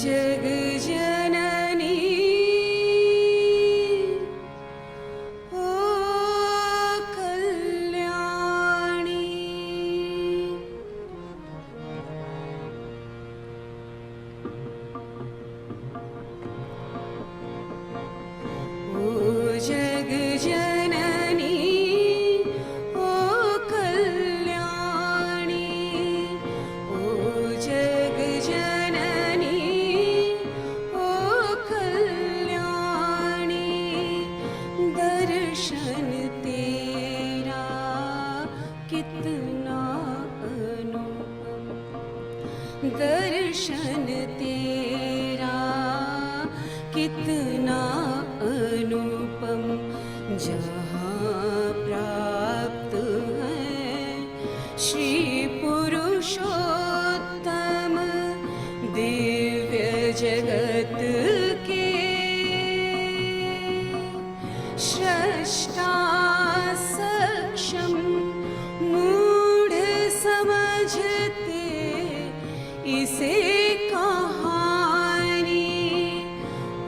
जग जननी ओ कल्याणी, ओ जग जननी ओ कल्याणी, ओ जग जननी ओ कल्याणी, दर्शन तेरा कितना अनुपम, दर्शन तेरा कितना अनुपम, जहाँ प्राप्त है श्री पुरुषोत्तम दिव्य जगत के सृष्टा सक्षम मूढ़ समझते इसे कहानी,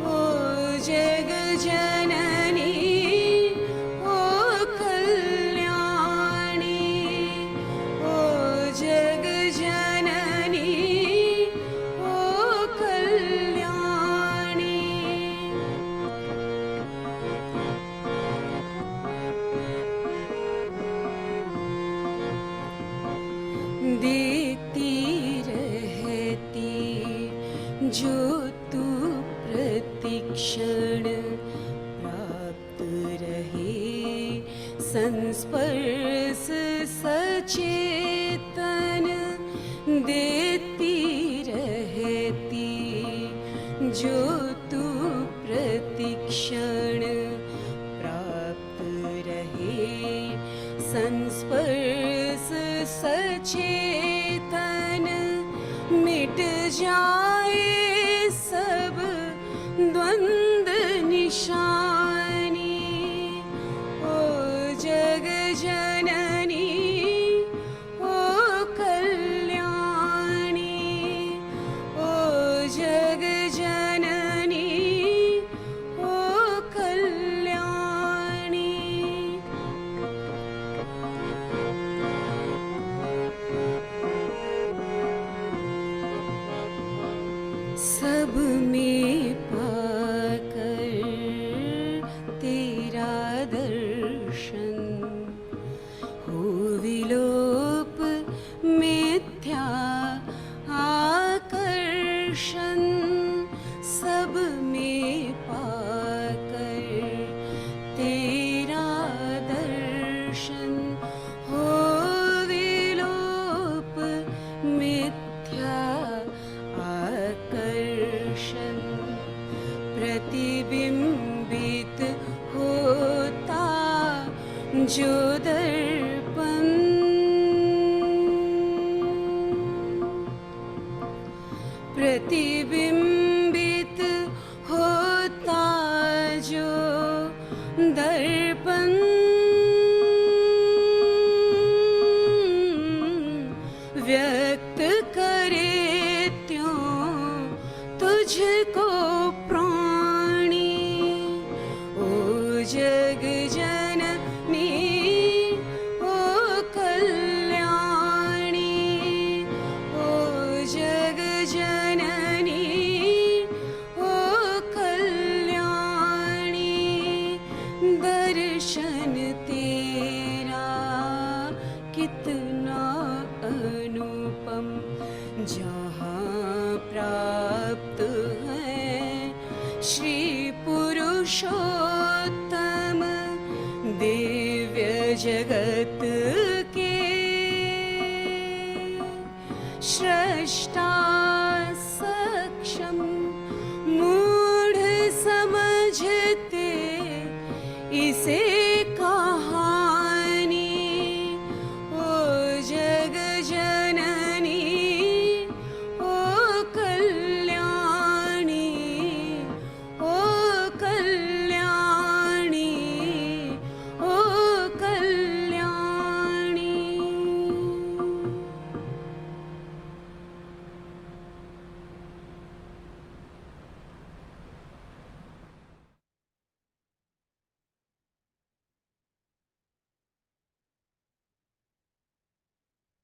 ओ जग जननी ओ कल्याणी, ओ जग जननी ओ कल्याणी, देती रहती जो तू प्रतिक्षण, प्राप्त रहे संस्पर्श सचेतन, देती रहती जो तू प्रतिक्षण, प्राप्त रहे संस्पर्श सचेतन, मिट जाए सब द्वंद निशानी, ओ जग जननी ओ कल्याणी, ओ जग जननी ओ कल्याणी, सब में पाकर तेरा दर्शन, हो विलोप मिथ्या आकर्षण, सब में पाकर तेरा दर्शन, हो विलोप मिथ्या आकर्षण, प्रतिबिंबित होता जो दर्पण, प्रतिबिंबित होता जो दर्पण, व्यक्त करे त्यों तुझको प्राणी, ओ जग जननी ओ कल्याणी, ओ जग जननी ओ कल्याणी, दर्शन तेरा कितना अनुपम, जहाँ प्राप्त है श्री पुरुषोत्तम दिव्य जगत के सृष्टा सक्षम मूढ़ समझते इसे कहानी, ओ जग जननी ओ कल्याणी, ओ कल्याणी, ओ Kalyani.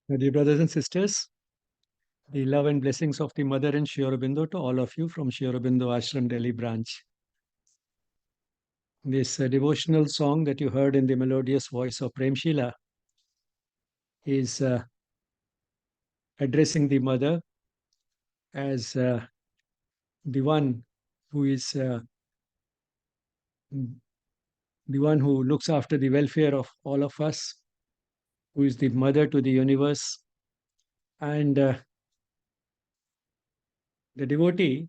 Dear brothers and sisters, the love and blessings of the Mother and Sri Aurobindo to all of you from Sri Aurobindo Ashram Delhi branch. This devotional song that you heard in the melodious voice of Prem Sheila is addressing the Mother as the one who is the one who looks after the welfare of all of us, who is the Mother to the universe. And the devotee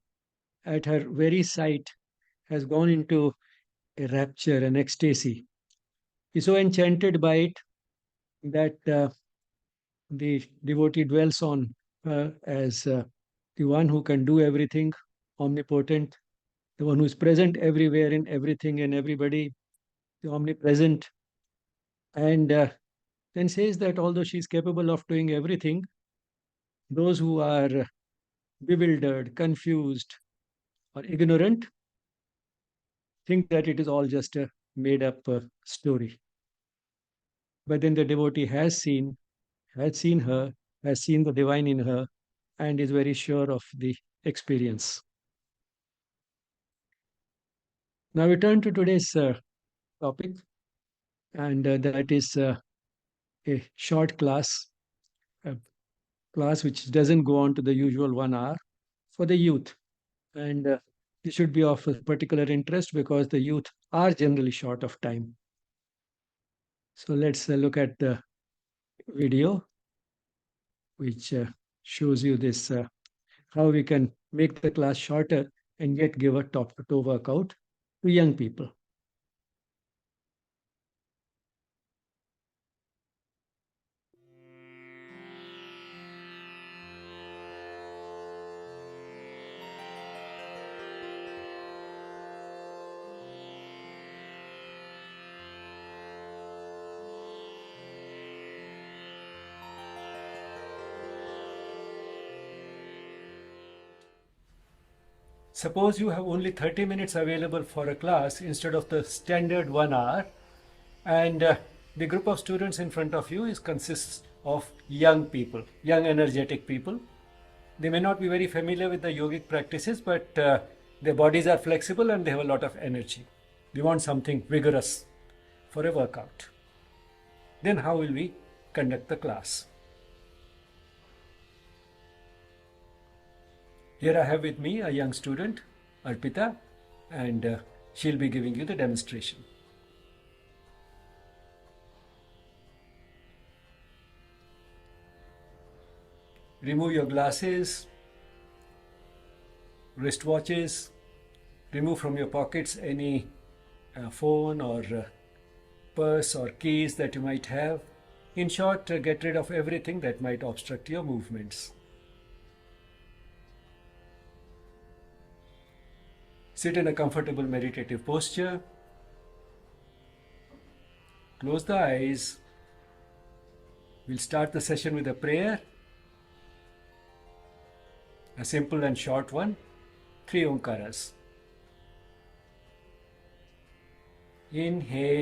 at her very sight has gone into a rapture, an ecstasy. He's so enchanted by it that the devotee dwells on her as the one who can do everything, omnipotent, the one who is present everywhere in everything and everybody, the omnipresent. And then says that although she is capable of doing everything, those who are bewildered, confused, or ignorant think that it is all just a made up story. But then the devotee has seen her, has seen the divine in her, and is very sure of the experience. Now we turn to today's topic, and that is a short class, a class which doesn't go on to the usual 1 hour for the youth. And this should be of particular interest because the youth are generally short of time. So let's look at the video, which shows you this how we can make the class shorter and yet give a top to toe workout to young people. Suppose you have only 30 minutes available for a class instead of the standard 1 hour, and the group of students in front of you consists of young people, young energetic people. They may not be very familiar with the yogic practices, but their bodies are flexible and they have a lot of energy. We want something vigorous for a workout. Then how will we conduct the class? Here I have with me a young student, Arpita, and she'll be giving you the demonstration. Remove your glasses, wristwatches, remove from your pockets any phone or purse or keys that you might have. In short, get rid of everything that might obstruct your movements. Sit in a comfortable meditative posture. Close the eyes. We'll start the session with a prayer. A simple and short one. 3 Omkaras. Inhale.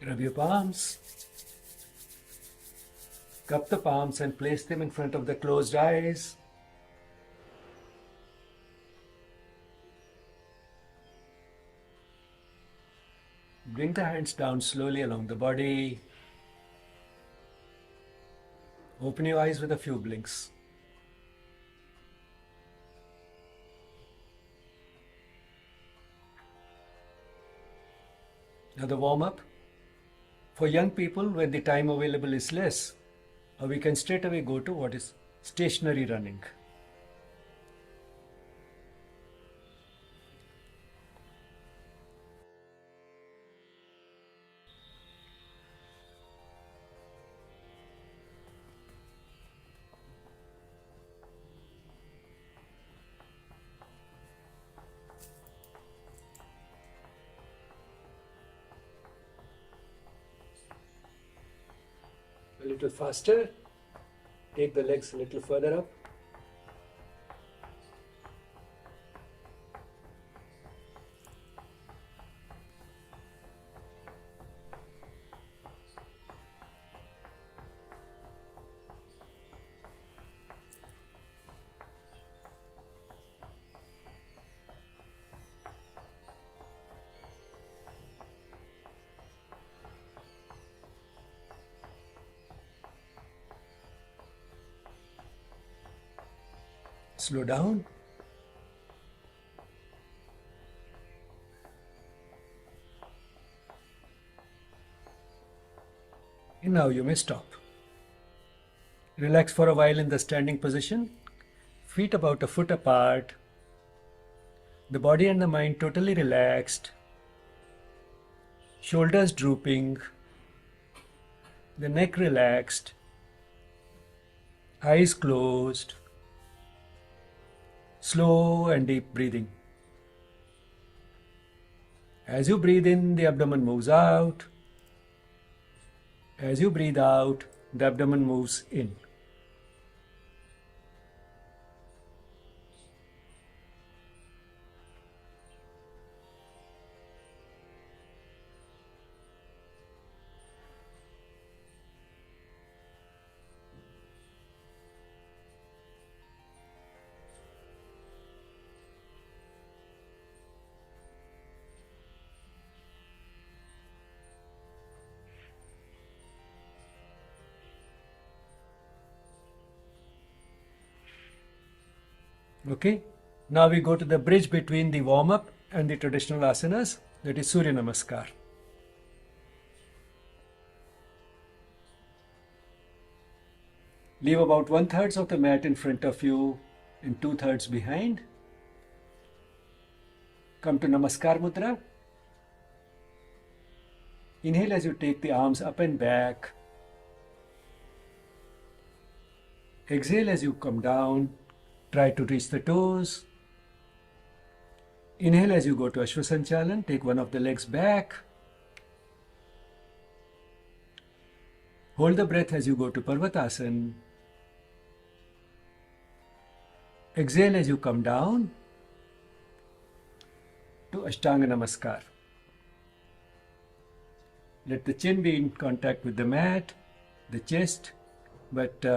Rub your palms. Cup the palms and place them in front of the closed eyes. Bring the hands down slowly along the body. Open your eyes with a few blinks. Now the warm-up. For young people, when the time available is less, we can straight away go to what is stationary running. A little faster. Take the legs a little further up. Slow down. And now you may stop. Relax for a while in the standing position. Feet about a foot apart. The body and the mind totally relaxed. Shoulders drooping. The neck relaxed. Eyes closed. Slow and deep breathing. As you breathe in, the abdomen moves out. As you breathe out, the abdomen moves in. Okay, now we go to the bridge between the warm-up and the traditional asanas, that is Surya Namaskar. Leave about 1/3 of the mat in front of you and 2/3 behind. Come to Namaskar Mudra. Inhale as you take the arms up and back. Exhale as you come down. Try to reach the toes. Inhale as you go to Ashwasanchalan. Take one of the legs back. Hold the breath as you go to Parvatasana. Exhale as you come down to Ashtanga Namaskar. Let the chin be in contact with the mat, the chest, but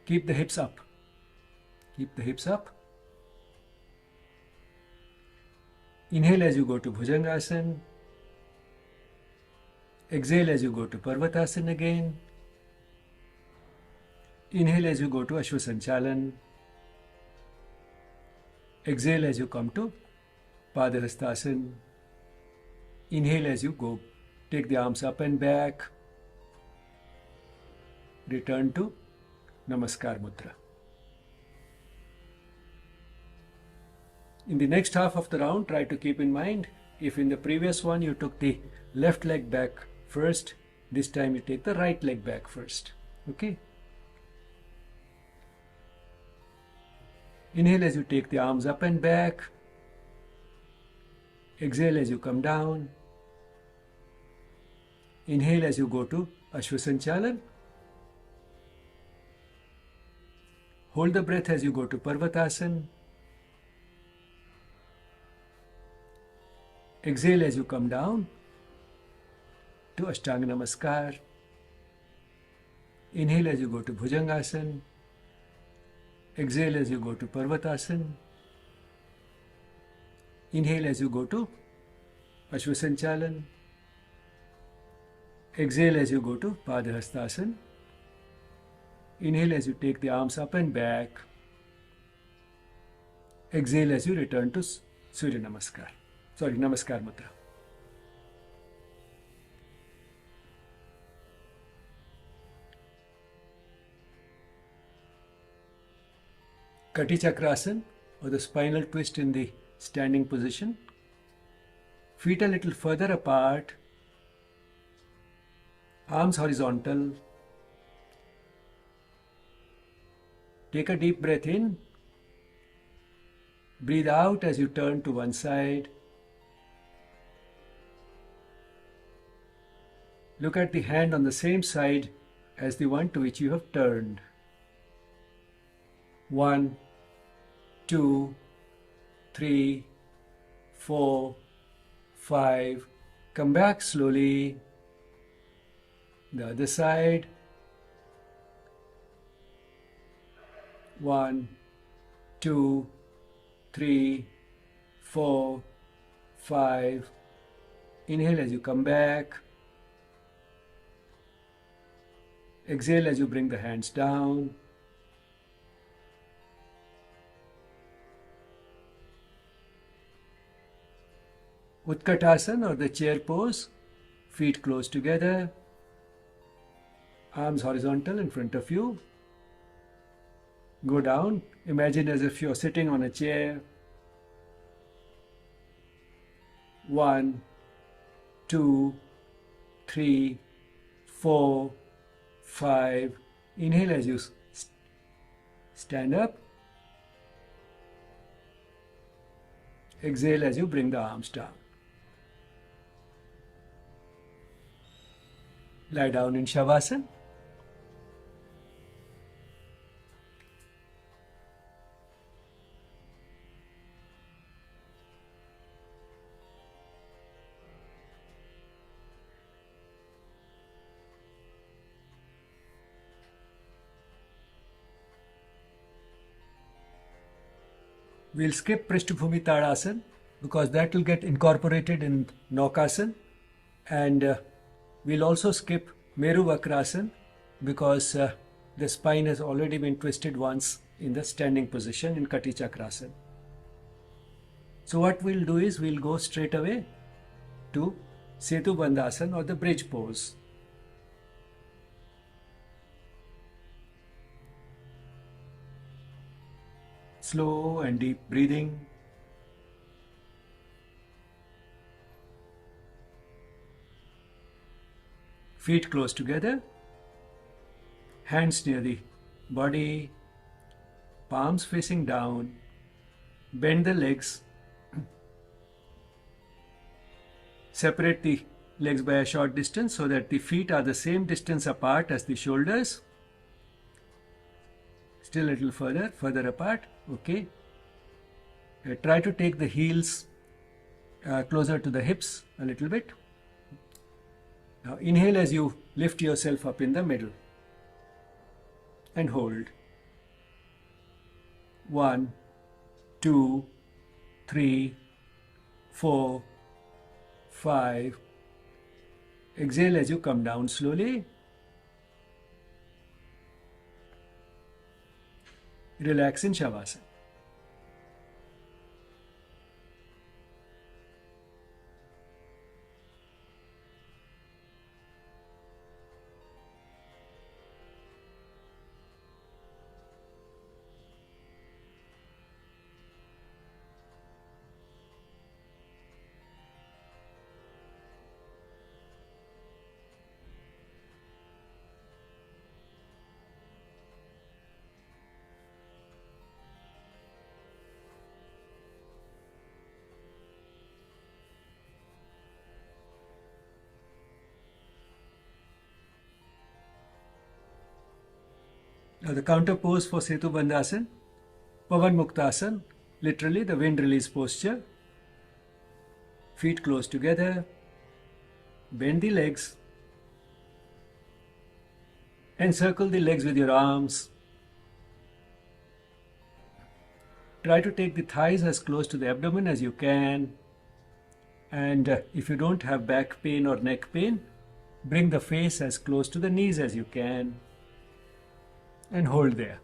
keep the hips up. Keep the hips up. Inhale as you go to Bhujangasana. Exhale as you go to Parvatasana again. Inhale as you go to Ashwasanchalan. Exhale as you come to Padahastasana. Inhale as you go. Take the arms up and back. Return to Namaskar Mudra. In the next half of the round, try to keep in mind, if in the previous one you took the left leg back first, this time you take the right leg back first. Okay? Inhale as you take the arms up and back. Exhale as you come down. Inhale as you go to Ashwasanchalan. Hold the breath as you go to Parvatasana. Exhale as you come down to Ashtanga Namaskar. Inhale as you go to Bhujangasana. Exhale as you go to Parvatasana. Inhale as you go to Ashwasanchalan. Exhale as you go to Padahastasana. Inhale as you take the arms up and back. Exhale as you return to Surya Namaskar. Namaskar Mudra. Kati Chakrasana, or the spinal twist in the standing position. Feet a little further apart, arms horizontal. Take a deep breath in. Breathe out as you turn to one side. Look at the hand on the same side as the one to which you have turned. 1, 2, 3, 4, 5. Come back slowly. The other side. 1, 2, 3, 4, 5. Inhale as you come back. Exhale as you bring the hands down. Utkatasana, or the chair pose. Feet close together. Arms horizontal in front of you. Go down. Imagine as if you're sitting on a chair. 1, 2, 3, 4, 5. Inhale as you stand up. Exhale as you bring the arms down. Lie down in Shavasana. We'll skip Prishthabhumi Tadasana because that will get incorporated in Naukasana, and we'll also skip Meru Vakrasana because the spine has already been twisted once in the standing position in Kati Chakrasana. So what we'll do is we'll go straight away to Setu Bandhasana, or the bridge pose. Slow and deep breathing. Feet close together. Hands near the body. Palms facing down. Bend the legs. Separate the legs by a short distance so that the feet are the same distance apart as the shoulders. Still a little further apart. Okay. Try to take the heels closer to the hips a little bit. Now inhale as you lift yourself up in the middle and hold. 1, 2, 3, 4, 5. Exhale as you come down slowly. Relax in Shavasana. Now the counter pose for Setu Bandhasana, Pavan Muktasana, literally the wind release posture. Feet close together. Bend the legs. Encircle the legs with your arms. Try to take the thighs as close to the abdomen as you can. And if you don't have back pain or neck pain, bring the face as close to the knees as you can. And hold there.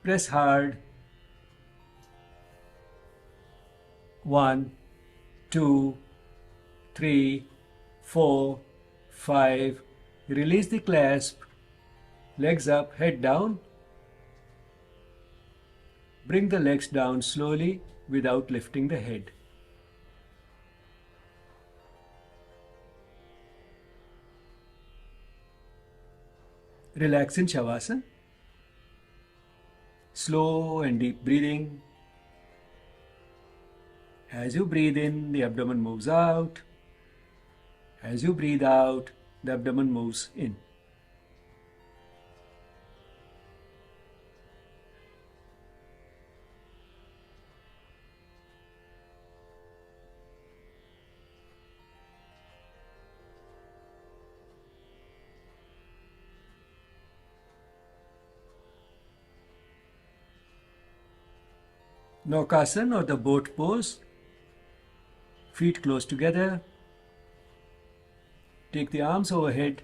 Press hard. 1, 2, 3, 4, 5. Release the clasp. Legs up, head down. Bring the legs down slowly without lifting the head. Relax in Shavasana. Slow and deep breathing. As you breathe in, the abdomen moves out. As you breathe out, the abdomen moves in. Naukasana or the boat pose. Feet close together. Take the arms overhead.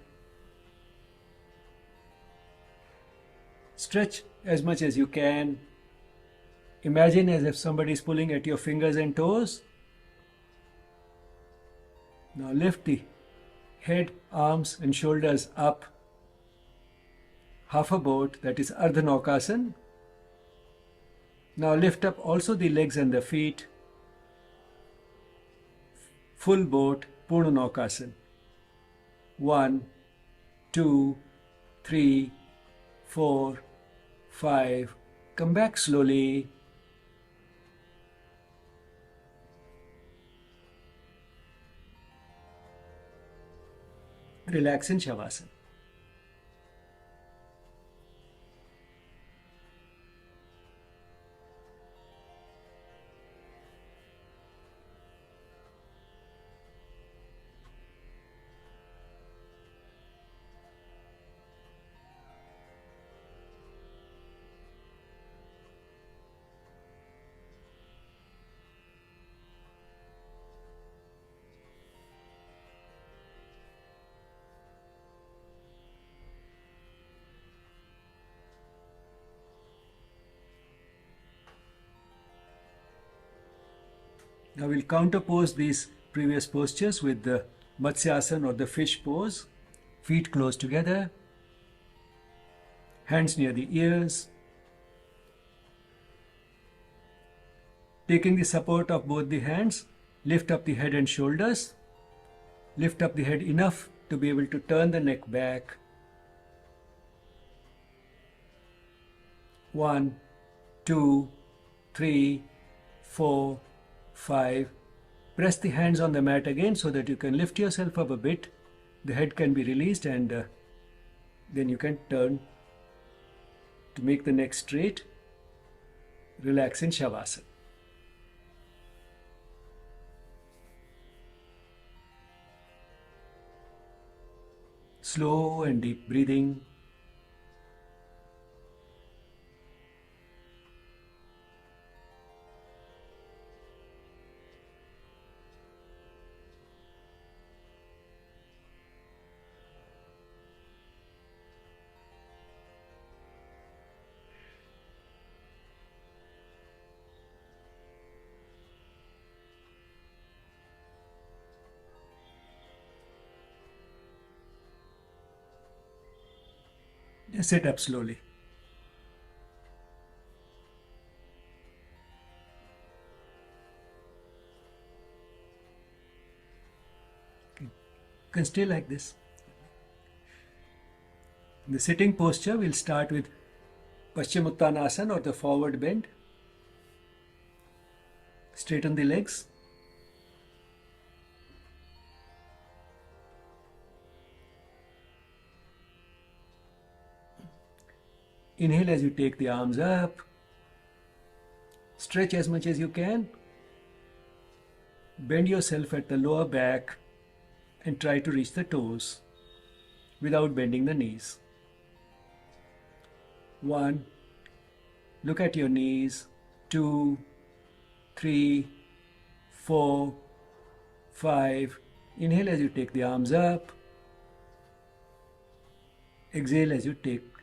Stretch as much as you can. Imagine as if somebody is pulling at your fingers and toes. Now lift the head, arms and shoulders up. Half a boat, that is Ardha Naukasana. Now lift up also the legs and the feet. Full boat, Purna Naukasana. 1, 2, 3, 4, 5. Come back slowly. Relax in Shavasana. Now we'll counterpose these previous postures with the Matsyasana or the fish pose. Feet close together, hands near the ears. Taking the support of both the hands, lift up the head and shoulders. Lift up the head enough to be able to turn the neck back. 1, 2, 3, 4, 5. Press the hands on the mat again so that you can lift yourself up a bit. The head can be released and then you can turn to make the neck straight. Relax in Shavasana. Slow and deep breathing. Sit up slowly. You can stay like this. In the sitting posture, we'll start with Paschimottanasana or the forward bend. Straighten the legs. Inhale as you take the arms up. Stretch as much as you can. Bend yourself at the lower back and try to reach the toes without bending the knees. 1. Look at your knees. 2, 3, 4, 5. Inhale as you take the arms up. Exhale as you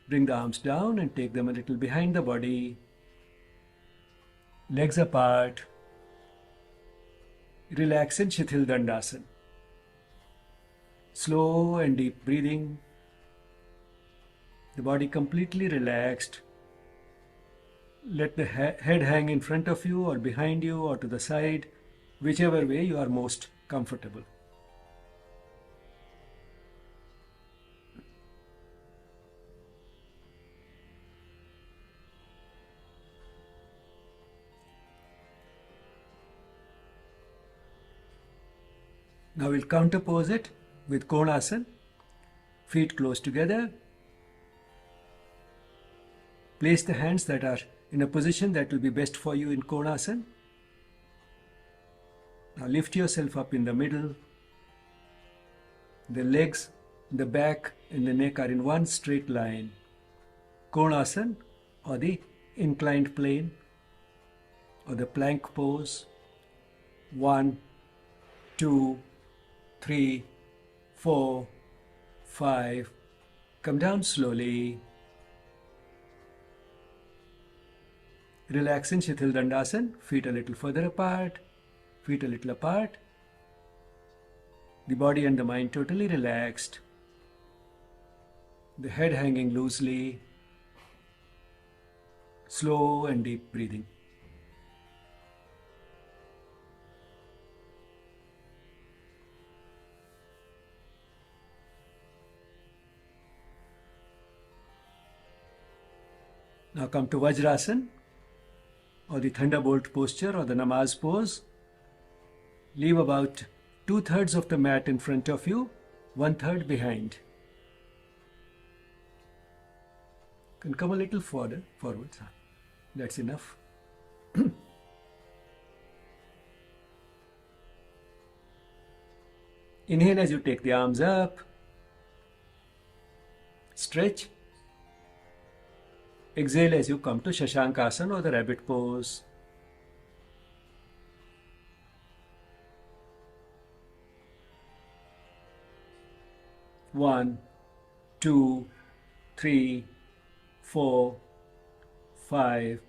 bring the arms down and take them a little behind the body. Legs apart. Relax in Shithil Dandasana. Slow and deep breathing. the body completely relaxed. Let the head hang in front of you or behind you or to the side, whichever way you are most comfortable. Now we'll counterpose it with Konasana, feet close together. Place the hands that are in a position that will be best for you in Konasana. Now lift yourself up in the middle. The legs, the back and the neck are in one straight line. Konasana or the inclined plane or the plank pose. 1, 2, 3, 4, 5. Come down slowly. Relax in Shithil Dandasana, feet a little further apart, feet a little apart. The body and the mind totally relaxed. The head hanging loosely. Slow and deep breathing. Now come to Vajrasana or the Thunderbolt posture or the Namaz pose. Leave about 2/3 of the mat in front of you, 1/3 behind. Can come a little forward. That's enough. Inhale as you take the arms up. Stretch. Exhale as you come to Shashankasana or the rabbit pose. One, 2, 3, 4, 5.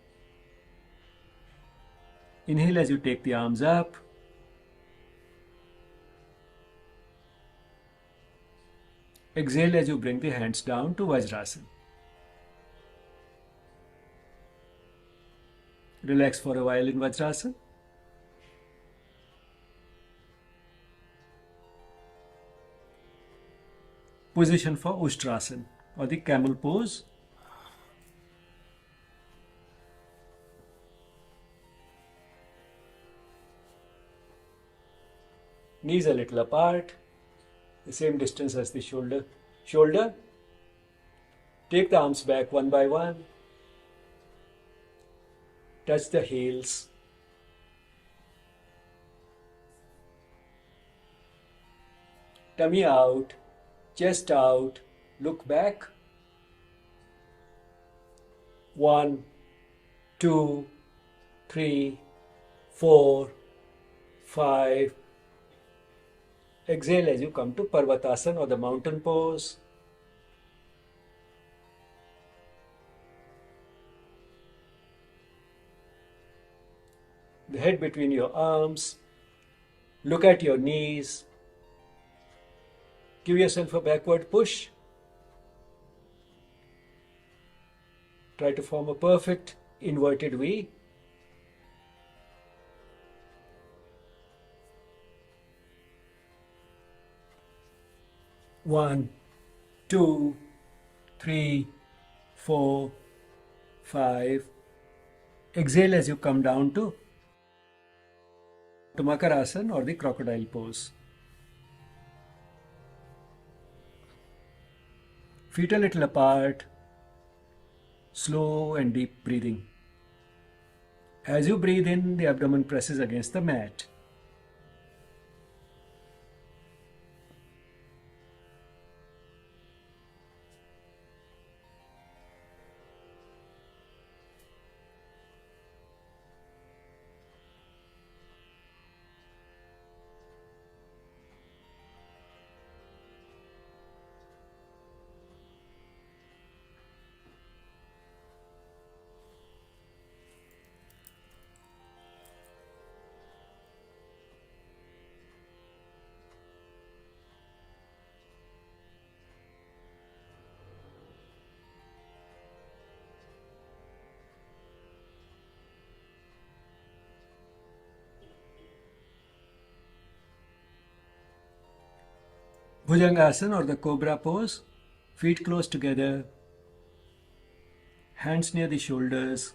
Inhale as you take the arms up. Exhale as you bring the hands down to Vajrasana. Relax for a while in Vajrasana. Position for Ustrasana or the camel pose. Knees a little apart, the same distance as the shoulder. Take the arms back one by one. Touch the heels. Tummy out, chest out, look back. 1, 2, 3, 4, 5. Exhale as you come to Parvatasana or the mountain pose. The head between your arms. Look at your knees. Give yourself a backward push. Try to form a perfect inverted V. One, 2, 3, 4, 5. Exhale as you come down to Makarasana or the crocodile pose. Feet a little apart. Slow and deep breathing. As you breathe in, the abdomen presses against the mat. Bhujangasana or the cobra pose. Feet close together, hands near the shoulders.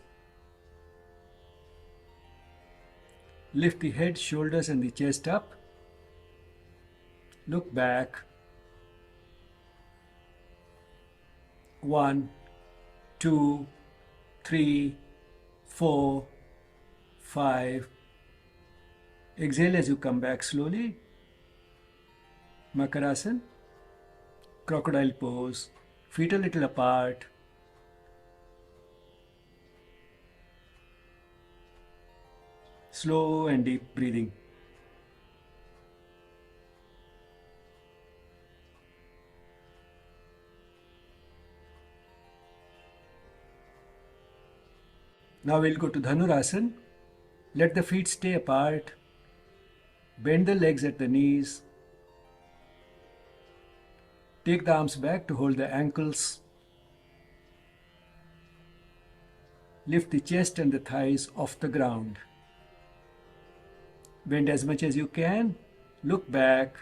Lift the head, shoulders and the chest up. Look back. 1, 2, 3, 4, 5. Exhale as you come back slowly. Makarasana. Crocodile pose. Feet a little apart. Slow and deep breathing. Now we'll go to Dhanurasana. Let the feet stay apart. Bend the legs at the knees. Take the arms back to hold the ankles. Lift the chest and the thighs off the ground. Bend as much as you can. Look back.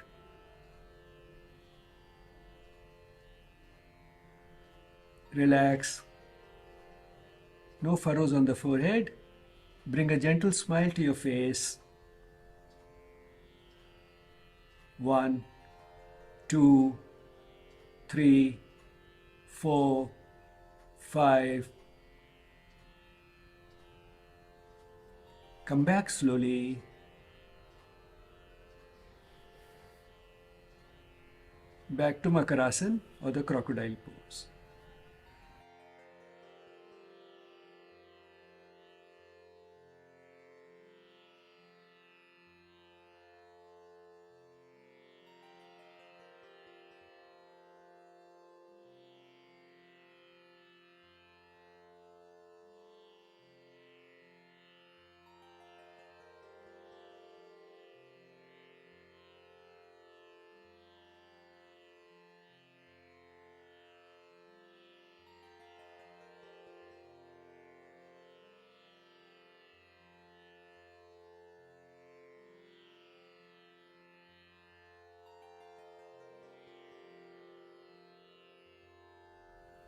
Relax. No furrows on the forehead. Bring a gentle smile to your face. 1, 2, 3, 4, 5. Come back slowly. Back to Makarasana or the crocodile pose.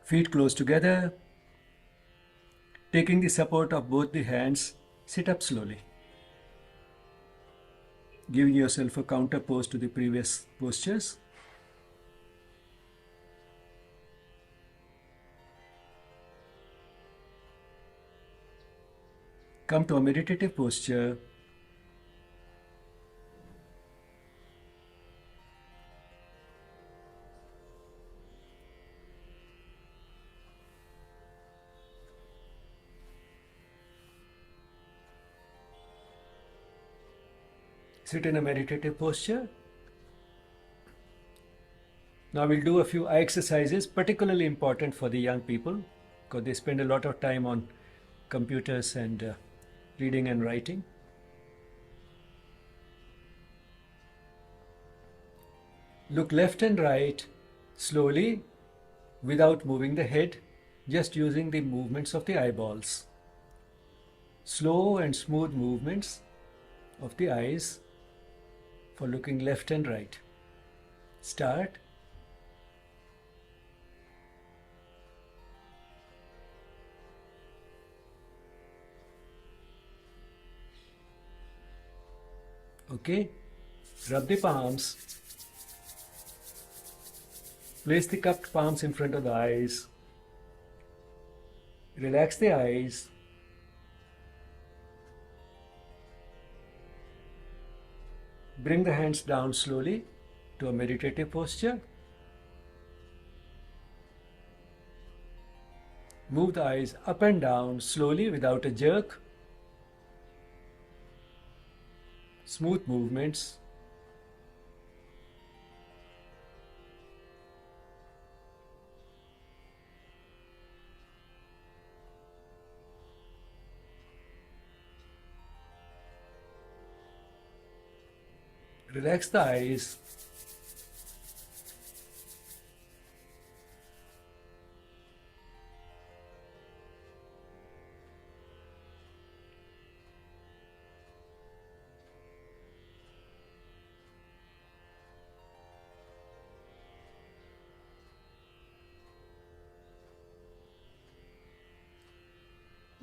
Feet close together. Taking the support of both the hands, sit up slowly. Giving yourself a counter pose to the previous postures. Come to a meditative posture. Sit in a meditative posture. Now we'll do a few eye exercises, particularly important for the young people because they spend a lot of time on computers and reading and writing. Look left and right slowly without moving the head, just using the movements of the eyeballs. Slow and smooth movements of the eyes for looking left and right. Start. Okay, rub the palms. Place the cupped palms in front of the eyes. Relax the eyes. Bring the hands down slowly to a meditative posture. Move the eyes up and down slowly without a jerk. Smooth movements. Relax the eyes.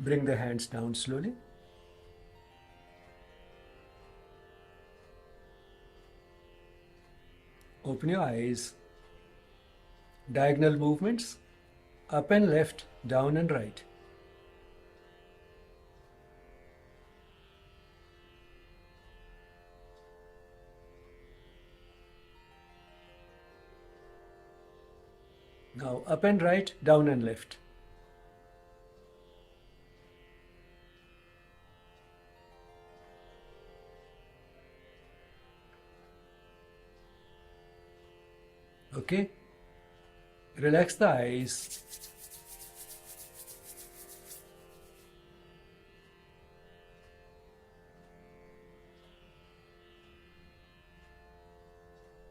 Bring the hands down slowly. Open your eyes. Diagonal movements, up and left, down and right. Now up and right, down and left. Okay? Relax the eyes.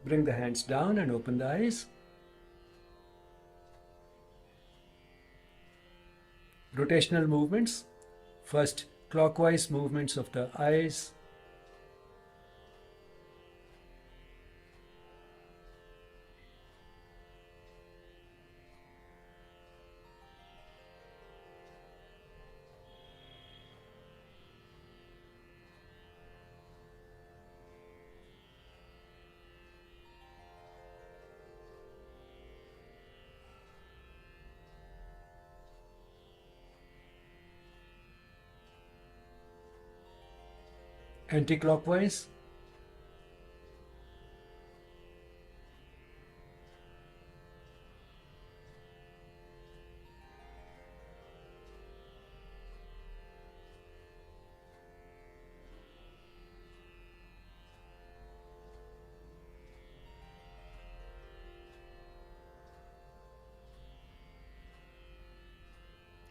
Bring the hands down and open the eyes. Rotational movements. First, clockwise movements of the eyes. Anti-clockwise.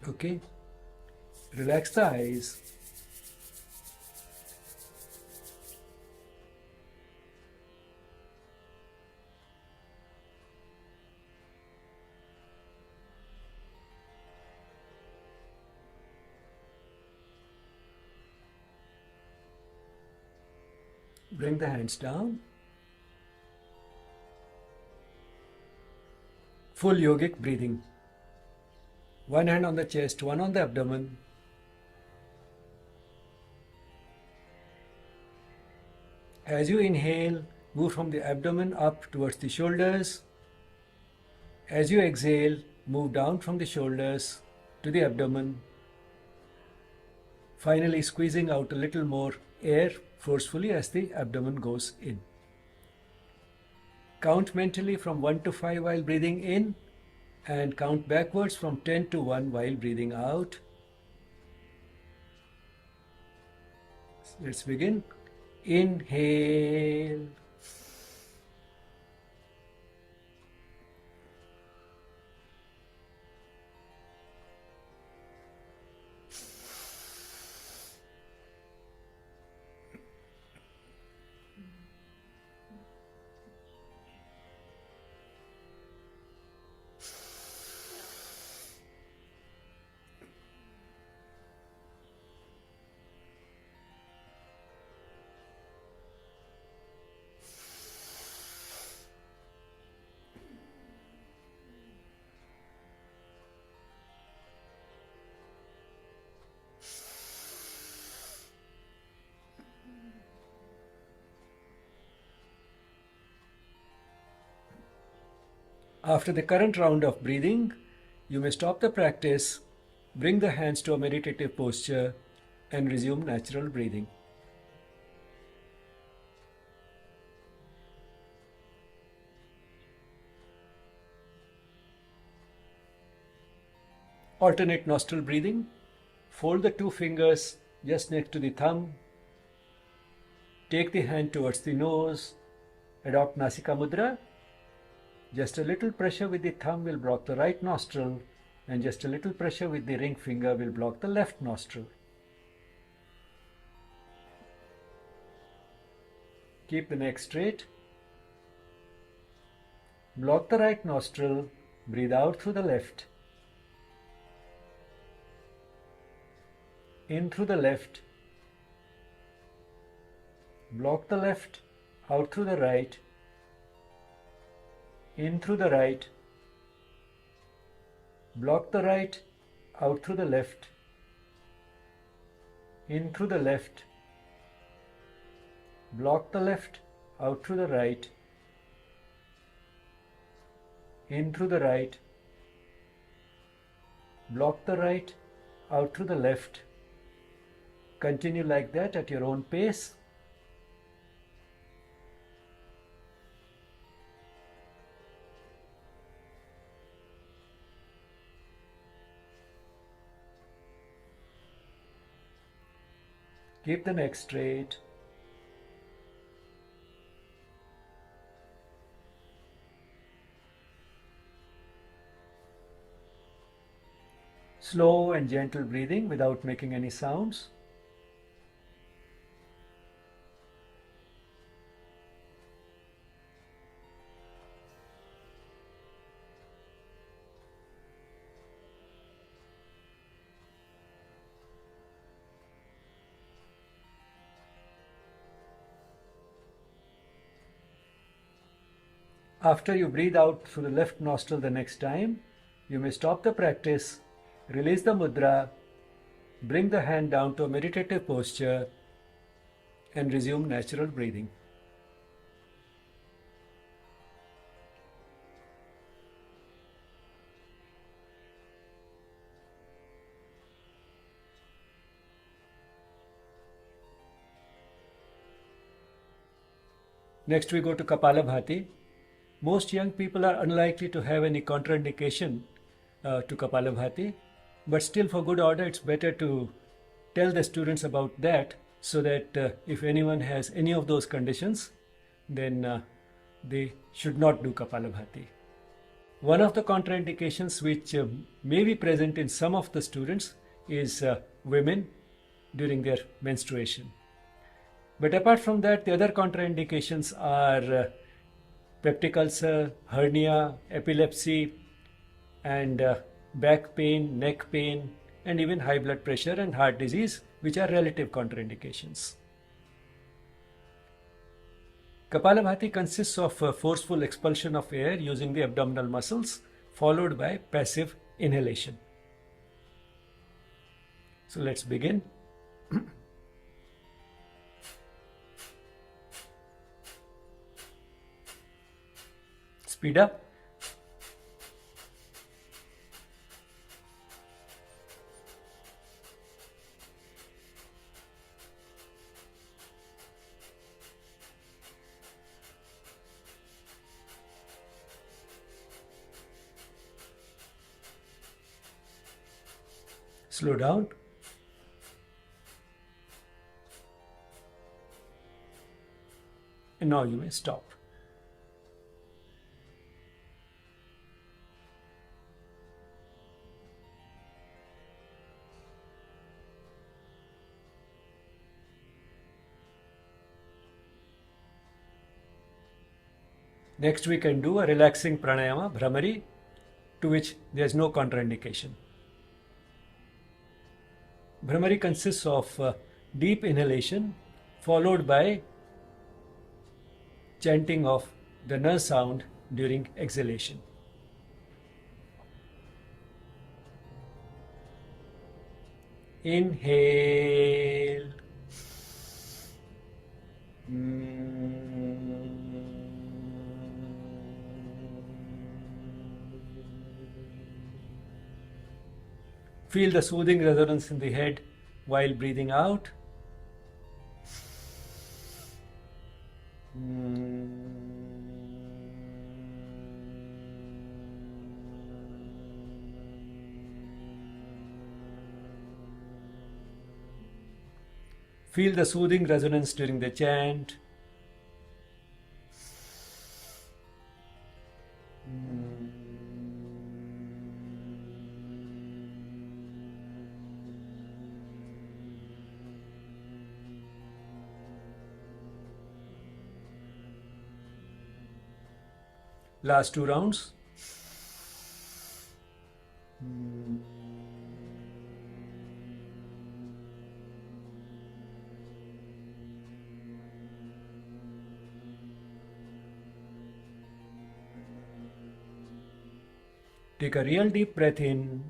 Okay. Relax the eyes. Bring the hands down. Full yogic breathing. One hand on the chest, one on the abdomen. As you inhale, move from the abdomen up towards the shoulders. As you exhale, move down from the shoulders to the abdomen. Finally, squeezing out a little more air forcefully as the abdomen goes in. Count mentally from 1 to 5 while breathing in, and count backwards from 10 to 1 while breathing out. Let's begin. Inhale. After the current round of breathing, you may stop the practice, bring the hands to a meditative posture, and resume natural breathing. Alternate nostril breathing. Fold the 2 fingers just next to the thumb. Take the hand towards the nose. Adopt Nasika Mudra. Just a little pressure with the thumb will block the right nostril, and just a little pressure with the ring finger will block the left nostril. Keep the neck straight. Block the right nostril. Breathe out through the left. In through the left. Block the left. Out through the right. In through the right. Block the right. Out through the left. in through the left, block the left, out through the right, in through the right, block the right, out through the left. Continue like that at your own pace. Keep the neck straight. Slow and gentle breathing without making any sounds. After you breathe out through the left nostril the next time, you may stop the practice, release the mudra, bring the hand down to a meditative posture, and resume natural breathing. Next we go to Kapalabhati. Most young people are unlikely to have any contraindication to Kapalabhati, but still for good order it's better to tell the students about that so that if anyone has any of those conditions, then they should not do Kapalabhati. One of the contraindications which may be present in some of the students is women during their menstruation. But apart from that, the other contraindications are peptic ulcer, hernia, epilepsy, and back pain, neck pain, and even high blood pressure and heart disease, which are relative contraindications. Kapalabhati consists of forceful expulsion of air using the abdominal muscles, followed by passive inhalation. So let's begin. Speed up. Slow down. And now you may stop. Next we can do a relaxing pranayama, Bhramari, to which there is no contraindication. Bhramari consists of deep inhalation followed by chanting of the na sound during exhalation. Inhale. Feel the soothing resonance in the head while breathing out. Feel the soothing resonance during the chant. Last two rounds. Take a real deep breath in.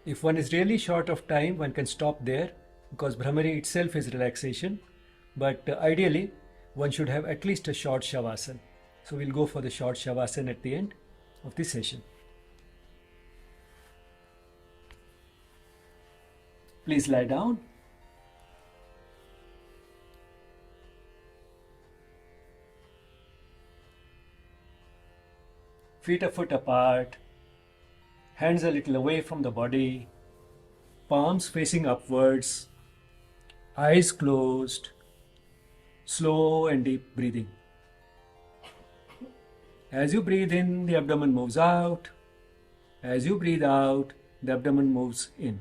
If one is really short of time, one can stop there because Bhramari itself is relaxation. But ideally, one should have at least a short Shavasana. So we'll go for the short Shavasana at the end of this session. Please lie down. Feet a foot apart, hands a little away from the body, palms facing upwards, eyes closed, slow and deep breathing. As you breathe in, the abdomen moves out. As you breathe out, the abdomen moves in.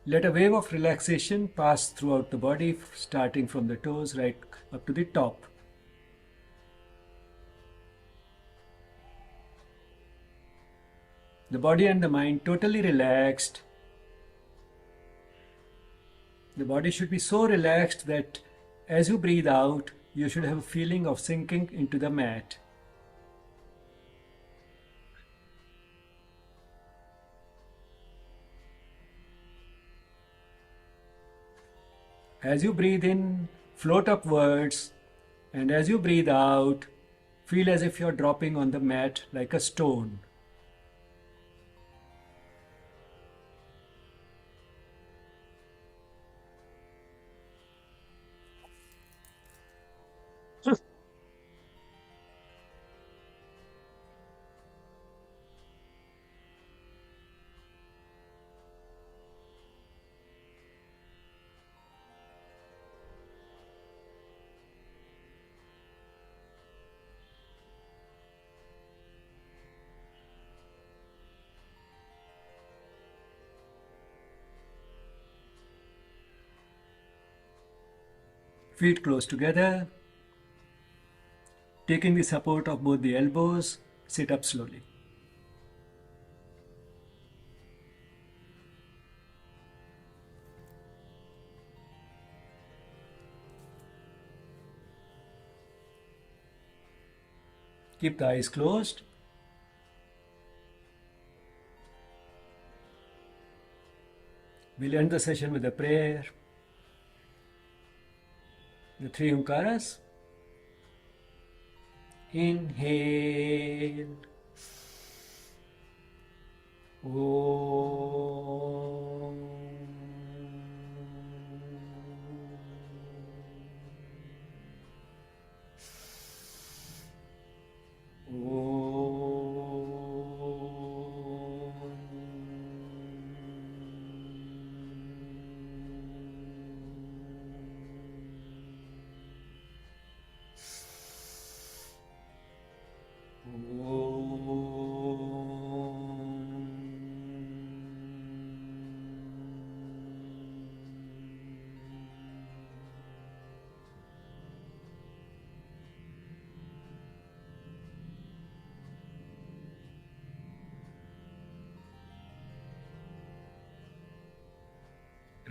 Let a wave of relaxation pass throughout the body, starting from the toes right up to the top. The body and the mind totally relaxed. The body should be so relaxed that as you breathe out, you should have a feeling of sinking into the mat. As you breathe in, float upwards, and as you breathe out, feel as if you're dropping on the mat like a stone. Feet close together. Taking the support of both the elbows, sit up slowly. Keep the eyes closed. We'll end the session with a prayer. The three Omkaras. Inhale. Om.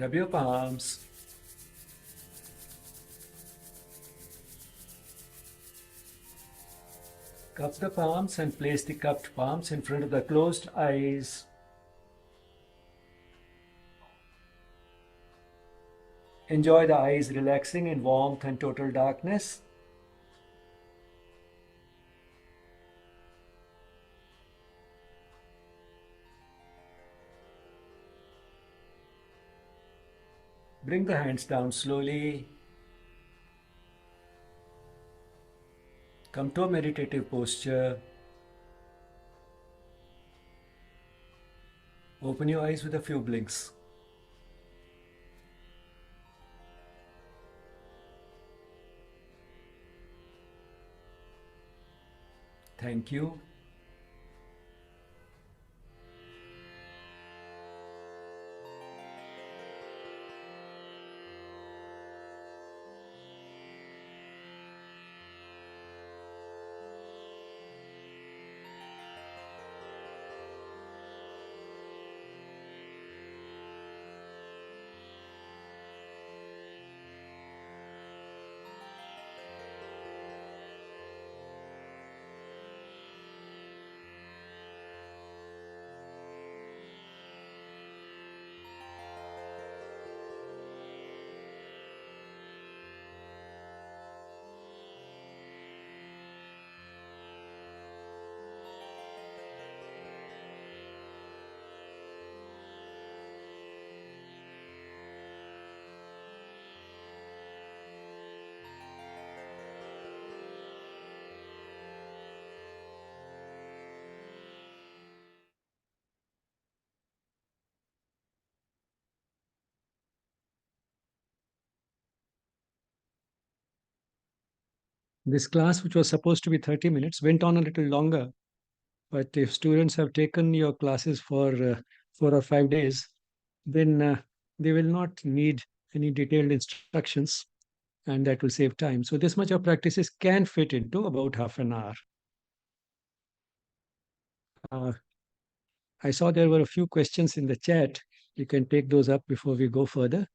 Rub your palms. Cup the palms and place the cupped palms in front of the closed eyes. Enjoy the eyes relaxing in warmth and total darkness. Bring the hands down slowly. Come to a meditative posture. Open your eyes with a few blinks. Thank you. This class, which was supposed to be 30 minutes, went on a little longer. But if students have taken your classes for 4 or 5 days, then they will not need any detailed instructions, and that will save time. So this much of practices can fit into about half an hour. Uh, I saw there were a few questions in the chat. You can take those up before we go further.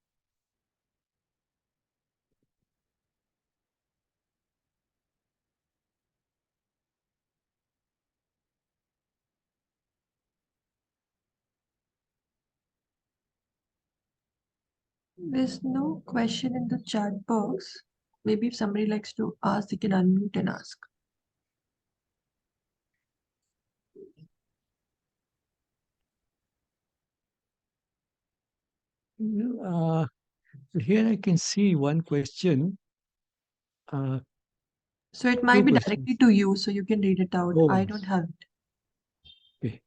There's no question in the chat box. Maybe if somebody likes to ask, they can unmute and ask. Here I can see one question. So it might Two be questions. directly to you, so you can read it out. Oh. I don't have it. Okay.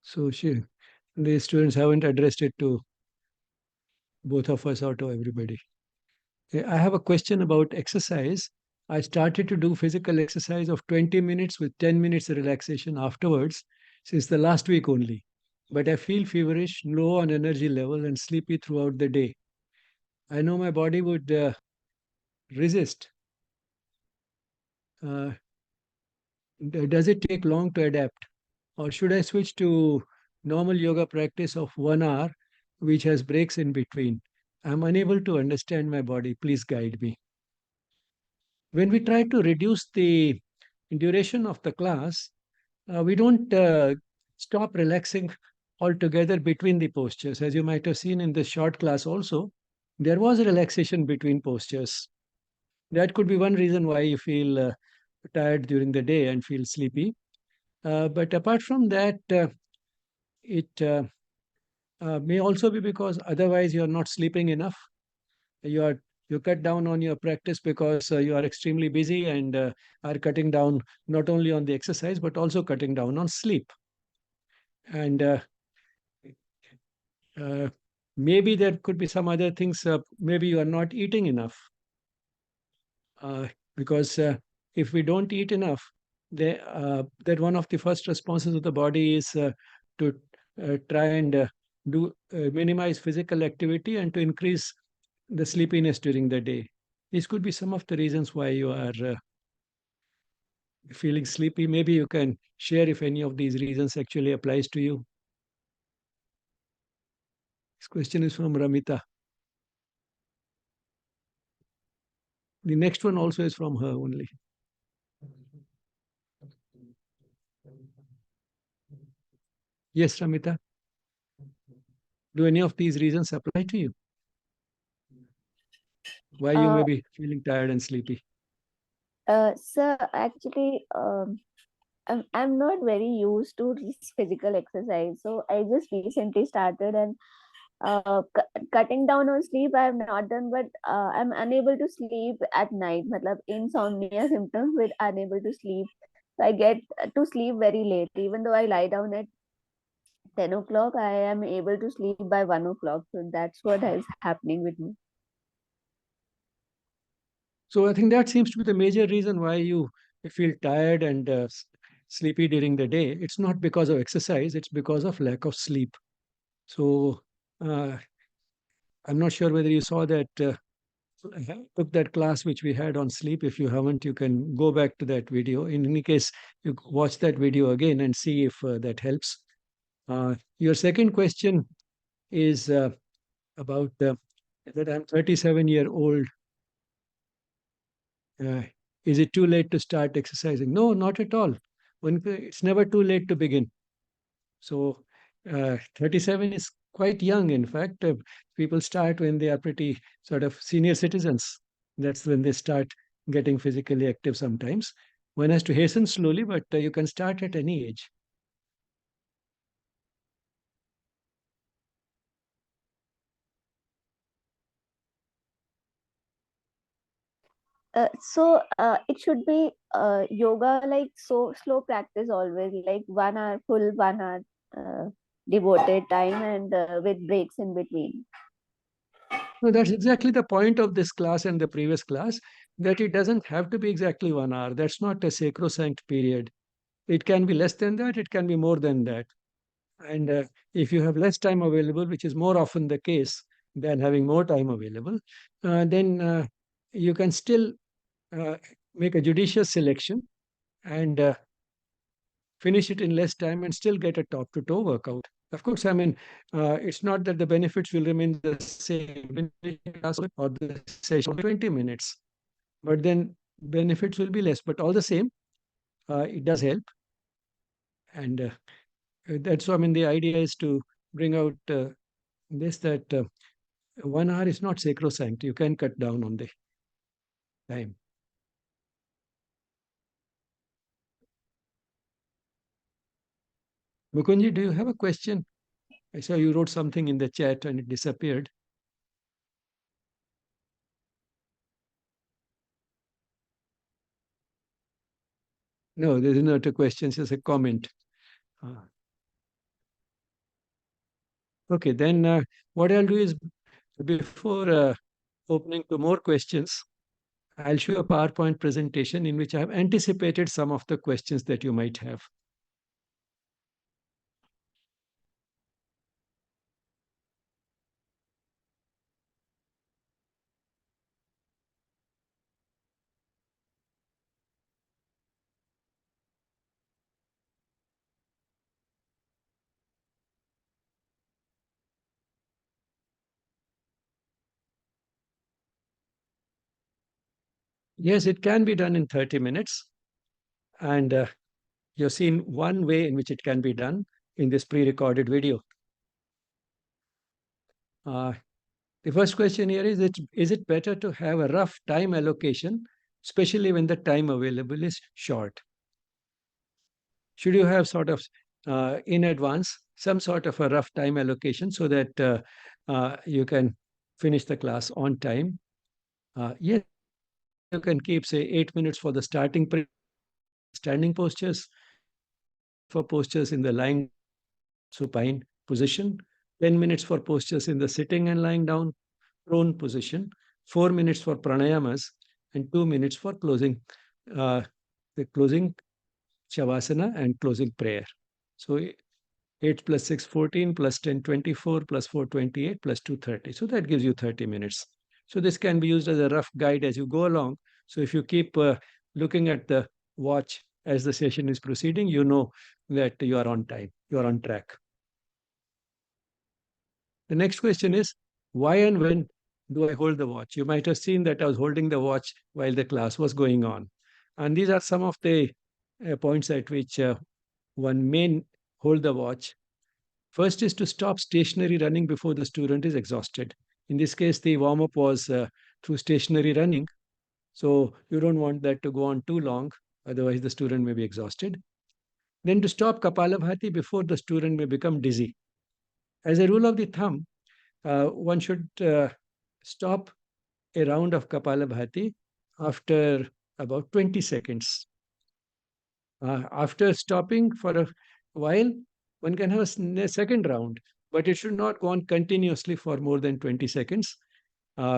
So the students haven't addressed it to both of us or to everybody. I have a question about exercise. I started to do physical exercise of 20 minutes with 10 minutes relaxation afterwards since the last week only. But I feel feverish, low on energy level, and sleepy throughout the day. I know my body would resist. Uh, does it take long to adapt? Or should I switch to normal yoga practice of 1 hour, which has breaks in between? I'm unable to understand my body. Please guide me. When we try to reduce the duration of the class, we don't stop relaxing altogether between the postures. As you might have seen in this short class also, there was a relaxation between postures. That could be one reason why you feel tired during the day and feel sleepy. But apart from that, it may also be because otherwise you are not sleeping enough. You are you cut down on your practice because you are extremely busy and are cutting down not only on the exercise but also cutting down on sleep. And maybe there could be some other things. Maybe you are not eating enough because if we don't eat enough, that one of the first responses of the body is to try and do minimize physical activity and to increase the sleepiness during the day. These could be some of the reasons why you are feeling sleepy. Maybe you can share if any of these reasons actually applies to you. This question is from Ramita. The next one also is from her only. Yes, Ramita. Do any of these reasons apply to you? Why you may be feeling tired and sleepy? Sir, actually, I'm not very used to this physical exercise. So I just recently started, and cutting down on sleep I have not done, but I'm unable to sleep at night. Matlab, insomnia symptoms with unable to sleep. So I get to sleep very late. Even though I lie down at 10 o'clock, I am able to sleep by 1 o'clock. So that's what is happening with me. So I think that seems to be the major reason why you feel tired and sleepy during the day. It's not because of exercise, it's because of lack of sleep. So uh, I'm not sure whether you saw that, took that class which we had on sleep. If you haven't, you can go back to that video. In any case, you watch that video again and see if that helps. Your second question is about that I'm 37-year-old. Is it too late to start exercising? No, not at all. It's never too late to begin. So 37 is quite young. In fact, people start when they are pretty sort of senior citizens. That's when they start getting physically active sometimes. One has to hasten slowly, but you can start at any age. It should be yoga like so slow practice always, like 1 hour full 1 hour devoted time and with breaks in between. No, that's exactly the point of this class and the previous class. that it doesn't have to be exactly 1 hour. That's not a sacrosanct period. It can be less than that, it can be more than that. And if you have less time available, which is more often the case than having more time available, then you can still uh, make a judicious selection and finish it in less time and still get a top to toe workout. Of course, I mean, it's not that the benefits will remain the same or the session 20 minutes, but then benefits will be less. But all the same, it does help. And that's why, I mean, the idea is to bring out this that 1 hour is not sacrosanct. You can cut down on the time. Mukunji, do you have a question? I saw you wrote something in the chat and it disappeared. No, this is not a question, it's a comment. Okay, then what I'll do is before opening to more questions, I'll show a PowerPoint presentation in which I have anticipated some of the questions that you might have. Yes, it can be done in 30 minutes. And you've seen one way in which it can be done in this pre-recorded video. The first question here is it better to have a rough time allocation, especially when the time available is short? Should you have sort of in advance some sort of a rough time allocation so that you can finish the class on time? Yes, you can keep, say, 8 minutes for the standing postures, for postures in the lying supine position, 10 minutes for postures in the sitting and lying down prone position, 4 minutes for pranayamas, and 2 minutes for closing the closing shavasana and closing prayer. So 8 plus 6, 14, plus 10, 24, plus 4, 28, plus 2, 30. So that gives you 30 minutes. So this can be used as a rough guide as you go along. So if you keep looking at the watch as the session is proceeding, you know that you are on time, you are on track. The next question is, why and when do I hold the watch? You might have seen that I was holding the watch while the class was going on. And these are some of the points at which one may hold the watch. First is to stop stationary running before the student is exhausted. In this case, the warm-up was through stationary running. So you don't want that to go on too long, otherwise the student may be exhausted. Then to stop Kapalabhati before the student may become dizzy. As a rule of the thumb, one should stop a round of Kapalabhati after about 20 seconds. After stopping for a while, one can have a second round, but it should not go on continuously for more than 20 seconds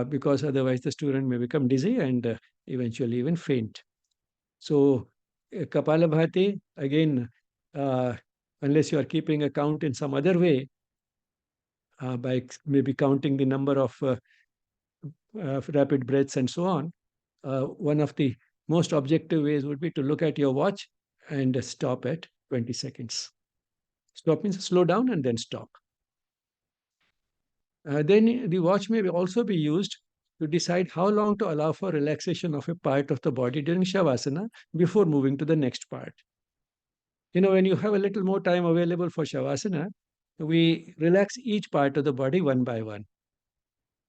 because otherwise the student may become dizzy and eventually even faint. So Kapalabhati, again, unless you are keeping a count in some other way, by maybe counting the number of rapid breaths and so on, one of the most objective ways would be to look at your watch and stop at 20 seconds. Stop means slow down and then stop. Then the watch may also be used to decide how long to allow for relaxation of a part of the body during Shavasana before moving to the next part. You know, when you have a little more time available for Shavasana, we relax each part of the body one by one,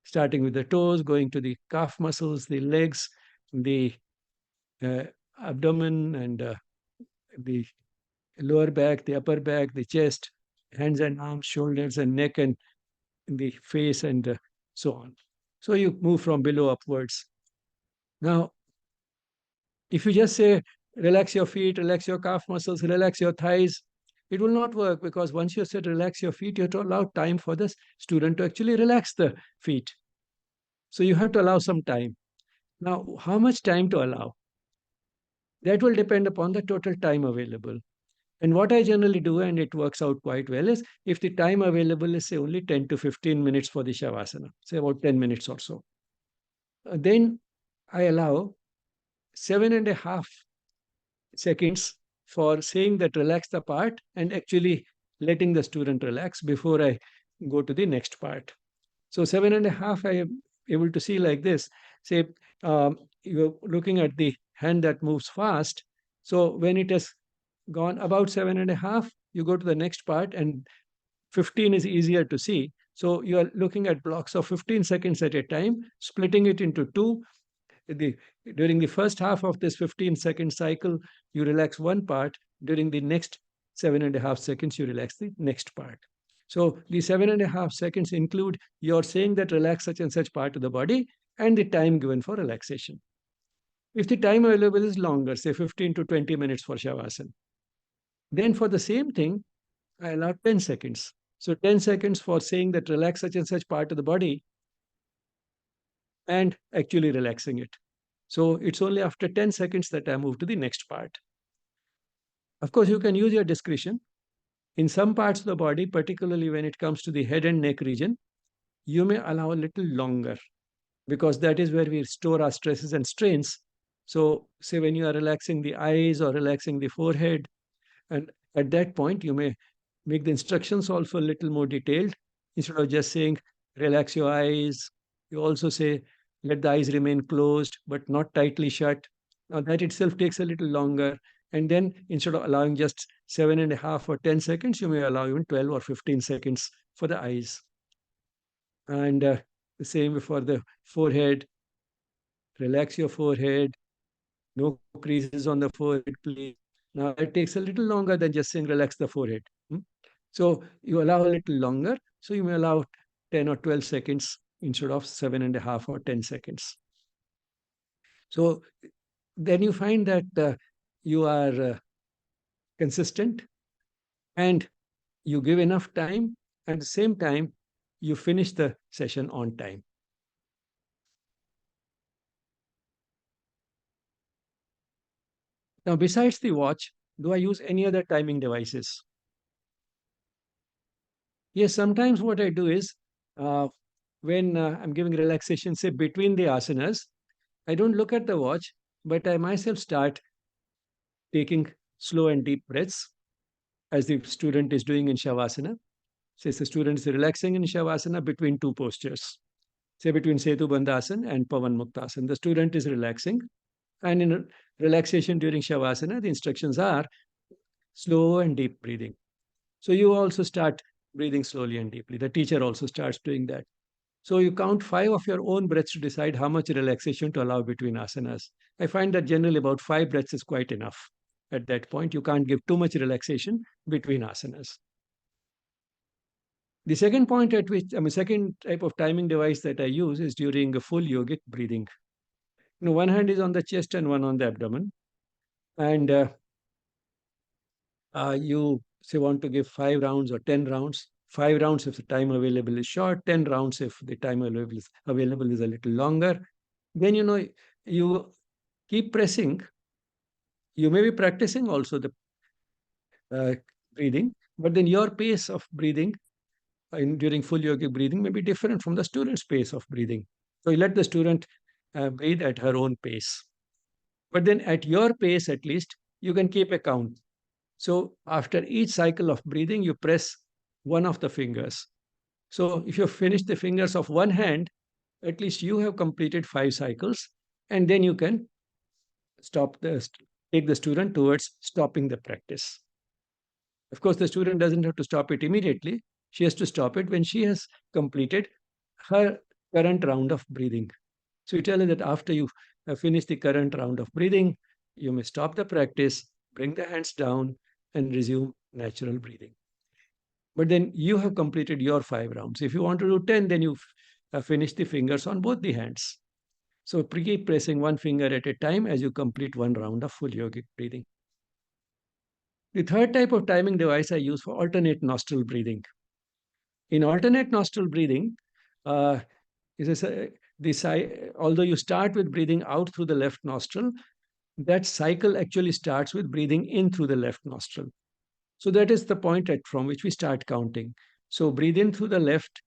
starting with the toes, going to the calf muscles, the legs, the abdomen, and the lower back, the upper back, the chest, hands and arms, shoulders and neck, and the face, and so on. So you move from below upwards. Now, if you just say, relax your feet, relax your calf muscles, relax your thighs, it will not work because once you said relax your feet, you have to allow time for the student to actually relax the feet. So you have to allow some time. Now, how much time to allow? That will depend upon the total time available. And what I generally do, and it works out quite well, is if the time available is, say, only 10 to 15 minutes for the Shavasana, say about 10 minutes or so, then I allow 7.5 seconds for saying that relax the part and actually letting the student relax before I go to the next part. So 7.5, I am able to see like this. Say, you're looking at the hand that moves fast. So when it has gone about 7.5, you go to the next part, and 15 is easier to see. So you are looking at blocks of 15 seconds at a time, splitting it into two. The, During the first half of this 15-second cycle, you relax one part. During the next 7.5 seconds, you relax the next part. So the 7.5 seconds include your saying that relax such and such part of the body and the time given for relaxation. If the time available is longer, say 15 to 20 minutes for Shavasana, then for the same thing, I allow 10 seconds. So 10 seconds for saying that relax such and such part of the body and actually relaxing it. So it's only after 10 seconds that I move to the next part. Of course, you can use your discretion. In some parts of the body, particularly when it comes to the head and neck region, you may allow a little longer because that is where we store our stresses and strains. So, say when you are relaxing the eyes or relaxing the forehead, and at that point, you may make the instructions also a little more detailed. Instead of just saying, relax your eyes, you also say, let the eyes remain closed but not tightly shut. Now, that itself takes a little longer. And then instead of allowing just 7.5 or 10 seconds, you may allow even 12 or 15 seconds for the eyes. And the same for the forehead. Relax your forehead. No creases on the forehead, please. Now, it takes a little longer than just saying relax the forehead. So you allow a little longer. So you may allow 10 or 12 seconds instead of 7.5 or 10 seconds. So then you find that you are consistent and you give enough time. At the same time, you finish the session on time. Now, besides the watch, do I use any other timing devices? Yes, sometimes what I do is when I'm giving relaxation, say between the asanas, I don't look at the watch, but I myself start taking slow and deep breaths as the student is doing in Shavasana. Say the student is relaxing in Shavasana between two postures, say between Setu Bandhasana and Pavan Muktasana. The student is relaxing, and in relaxation during Shavasana, the instructions are slow and deep breathing. So you also start breathing slowly and deeply. The teacher also starts doing that. So you count 5 of your own breaths to decide how much relaxation to allow between asanas. I find that generally about 5 breaths is quite enough. At that point, you can't give too much relaxation between asanas. The second point at which, second type of timing device that I use is during a full yogic breathing. One hand is on the chest and one on the abdomen. And you say want to give 5 rounds or 10 rounds. 5 rounds if the time available is short, 10 rounds if the time available is a little longer. Then you keep pressing. You may be practicing also the breathing, but then your pace of breathing during full yogic breathing may be different from the student's pace of breathing. So you let the student breathe at her own pace. But then at your pace, at least, you can keep a count. So after each cycle of breathing, you press one of the fingers. So if you finish the fingers of one hand, at least you have completed 5 cycles, and then you can take the student towards stopping the practice. Of course, the student doesn't have to stop it immediately. She has to stop it when she has completed her current round of breathing. So you tell her that after you have finished the current round of breathing, you may stop the practice, bring the hands down, and resume natural breathing. But then you have completed your 5 rounds. If you want to do 10, then you finish the fingers on both the hands. So keep pressing one finger at a time as you complete one round of full yogic breathing. The third type of timing device I use for alternate nostril breathing. In alternate nostril breathing, although you start with breathing out through the left nostril, that cycle actually starts with breathing in through the left nostril. So that is the point from which we start counting. So breathe in through the left,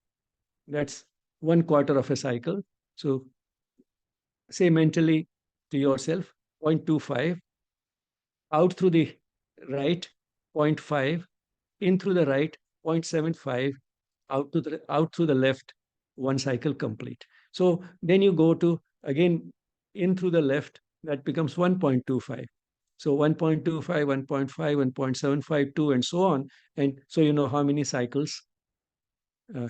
that's 1/4 of a cycle. So say mentally to yourself 0.25, out through the right 0.5, in through the right 0.75, out through the left, one cycle complete. So then you go to again in through the left, that becomes 1.25. So 1.25, 1.5, 1.75, 2, and so on. And so you know how many cycles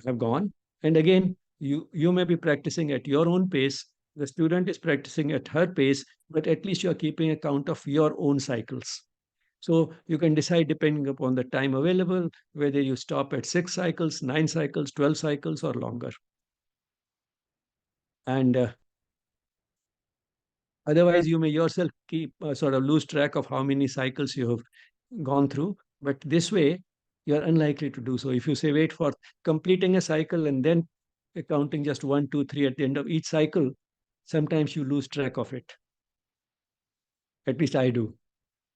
have gone. And again, you may be practicing at your own pace. The student is practicing at her pace, but at least you are keeping account of your own cycles. So you can decide depending upon the time available, whether you stop at 6 cycles, 9 cycles, 12 cycles, or longer. And otherwise, you may yourself keep sort of lose track of how many cycles you have gone through. But this way, you're unlikely to do so. If you say wait for completing a cycle and then counting just 1, 2, 3 at the end of each cycle, sometimes you lose track of it. At least I do.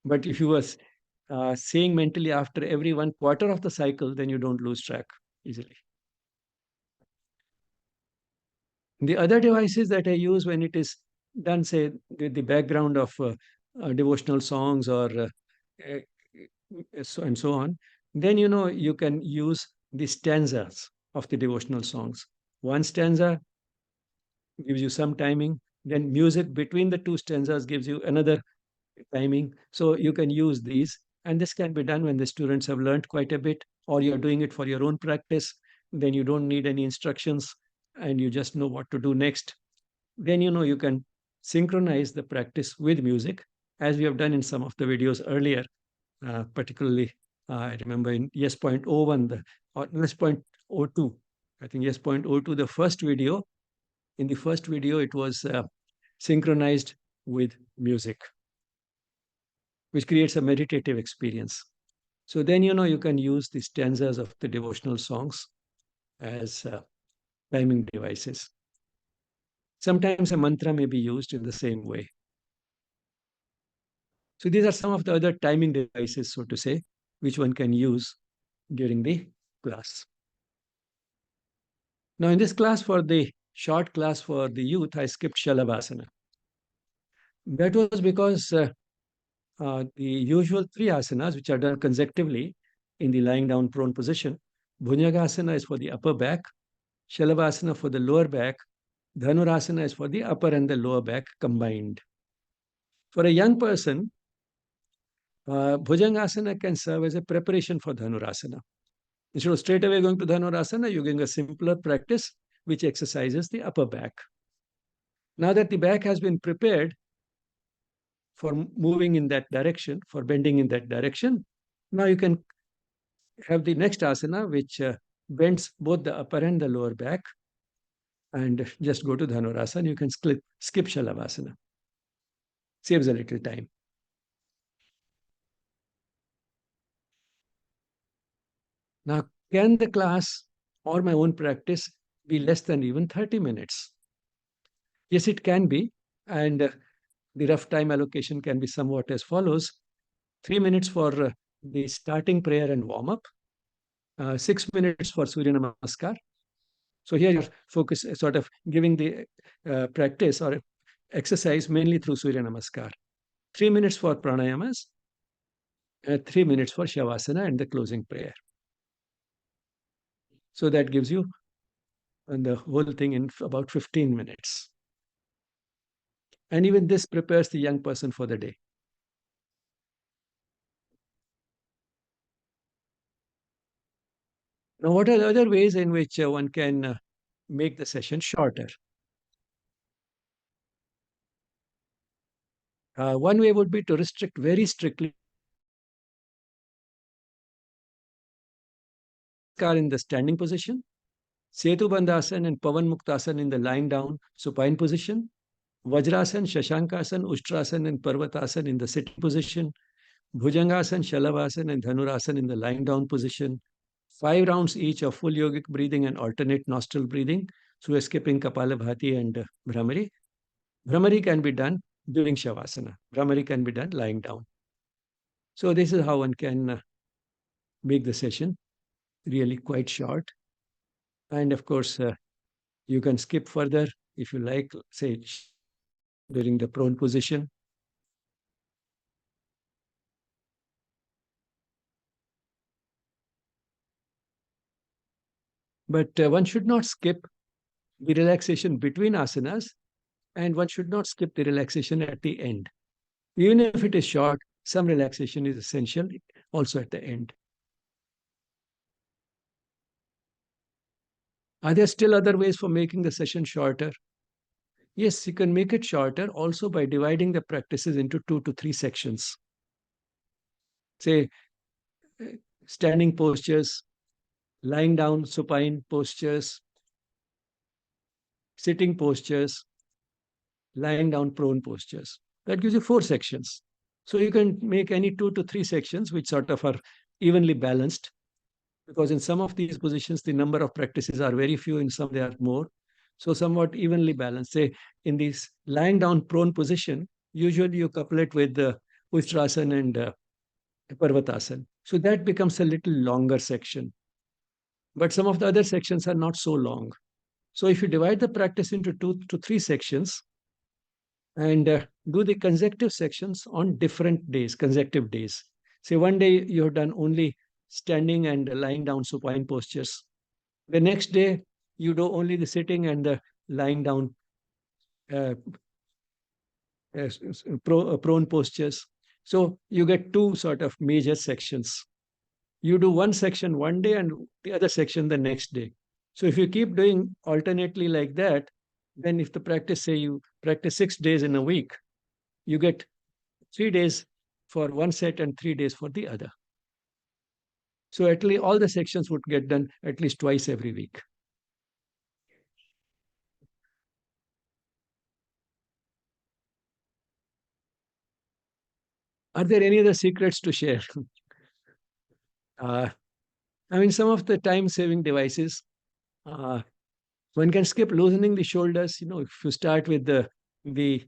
But if you were saying mentally after every 1/4 of the cycle, then you don't lose track easily. The other devices that I use when it is done, say, with the background of devotional songs or and so on, then you can use the stanzas of the devotional songs. One stanza gives you some timing, then music between the two stanzas gives you another timing. So you can use these, and this can be done when the students have learned quite a bit, or you're doing it for your own practice. Then you don't need any instructions, and you just know what to do next. Then you can synchronize the practice with music, as we have done in some of the videos earlier. Particularly, I remember in yes.01 or yes.02. I think yes.02, the first video. In the first video, it was synchronized with music, which creates a meditative experience. So then you can use the stanzas of the devotional songs as timing devices. Sometimes a mantra may be used in the same way. So these are some of the other timing devices, so to say, which one can use during the class. Now in this class, for the short class for the youth, I skipped Shalabhasana. That was because the usual 3 asanas, which are done consecutively in the lying down prone position, Bhujangasana is for the upper back, Shalabhasana for the lower back, Dhanurasana is for the upper and the lower back combined. For a young person, Bhujangasana can serve as a preparation for Dhanurasana. Instead of straight away going to Dhanurasana, you're getting a simpler practice which exercises the upper back. Now that the back has been prepared for moving in that direction, for bending in that direction, now you can have the next asana, which bends both the upper and the lower back, and just go to Dhanurasana. You can skip Shalavasana. Saves a little time. Now, can the class or my own practice be less than even 30 minutes? Yes, it can be. And the rough time allocation can be somewhat as follows. 3 minutes for the starting prayer and warm-up. 6 minutes for Surya Namaskar. So here you're focus sort of giving the practice or exercise mainly through Surya Namaskar. 3 minutes for pranayamas. 3 minutes for Shavasana and the closing prayer. So that gives you the whole thing in about 15 minutes. And even this prepares the young person for the day. Now, what are the other ways in which one can make the session shorter? One way would be to restrict very strictly in the standing position, Setu Bandhasan and Pavan Muktasan in the lying down supine position, Vajrasan, Shashankasan, Ushtrasan, and Parvatasan in the sitting position, Bhujangasan, Shalavasan, and Dhanurasan in the lying down position, 5 rounds each of full yogic breathing and alternate nostril breathing So skipping Kapalabhati and Bhramari. Bhramari can be done during Shavasana. Bhramari can be done lying down. So this is how one can make the session really quite short. And of course, you can skip further if you like, say, during the prone position. But one should not skip the relaxation between asanas, and one should not skip the relaxation at the end. Even if it is short, some relaxation is essential also at the end. Are there still other ways for making the session shorter? Yes, you can make it shorter also by dividing the practices into 2 to 3 sections. Say, standing postures, lying down supine postures, sitting postures, lying down prone postures. That gives you 4 sections. So you can make any 2 to 3 sections which sort of are evenly balanced, because in some of these positions, the number of practices are very few, in some they are more. So somewhat evenly balanced. Say in this lying down prone position, usually you couple it with the Ustrasana and Parvatasana. So that becomes a little longer section. But some of the other sections are not so long. So if you divide the practice into 2 to 3 sections and do the consecutive sections on different days, consecutive days. Say one day you have done only standing and lying down supine postures. The next day you do only the sitting and the lying down uh, prone postures. So you get 2 sort of major sections. You do one section one day and the other section the next day. So if you keep doing alternately like that, then if the practice, say you practice 6 days in a week, you get 3 days for one set and 3 days for the other. So at least all the sections would get done at least twice every week. Are there any other secrets to share? I mean, some of the time-saving devices, one can skip loosening the shoulders. If you start with the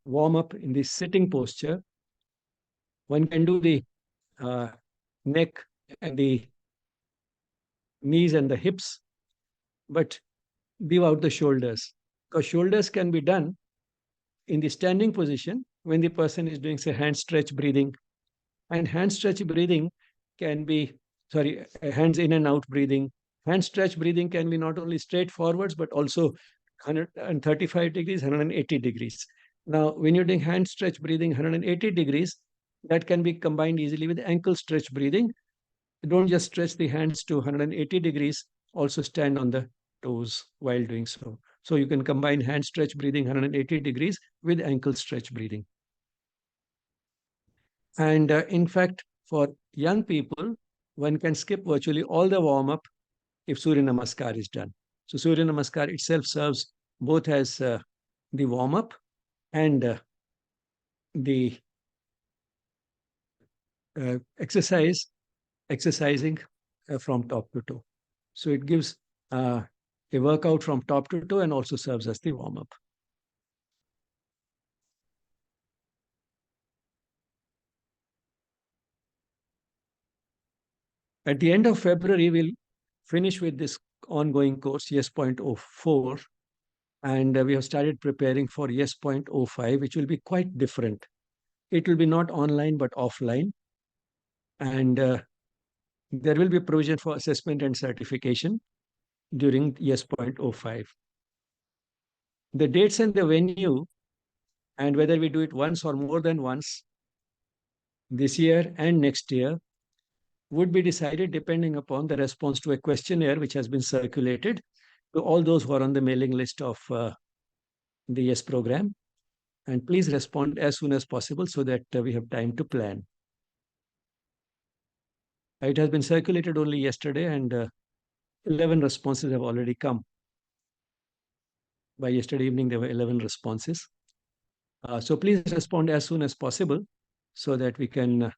warm-up in the sitting posture, one can do the neck and the knees and the hips, but leave out the shoulders. Because shoulders can be done in the standing position when the person is doing, say, hand stretch breathing. And hand stretch breathing can be, hands in and out breathing. Hand stretch breathing can be not only straight forwards, but also 135 degrees, 180 degrees. Now, when you're doing hand stretch breathing 180 degrees, that can be combined easily with ankle stretch breathing. Don't just stretch the hands to 180 degrees, also stand on the toes while doing so. So you can combine hand stretch breathing 180 degrees with ankle stretch breathing. And in fact, for young people, one can skip virtually all the warm-up if Surya Namaskar is done. So Surya Namaskar itself serves both as the warm-up and the exercising from top to toe. So it gives a workout from top to toe and also serves as the warm-up. At the end of February, we'll finish with this ongoing course, Yes.04. And we have started preparing for Yes.05, which will be quite different. It will be not online, but offline. And there will be provision for assessment and certification during Yes.05. The dates and the venue, and whether we do it once or more than once this year and next year, would be decided depending upon the response to a questionnaire which has been circulated to all those who are on the mailing list of the Yes program. And please respond as soon as possible so that we have time to plan. It has been circulated only yesterday, and 11 responses have already come. By yesterday evening, there were 11 responses. So please respond as soon as possible so that we can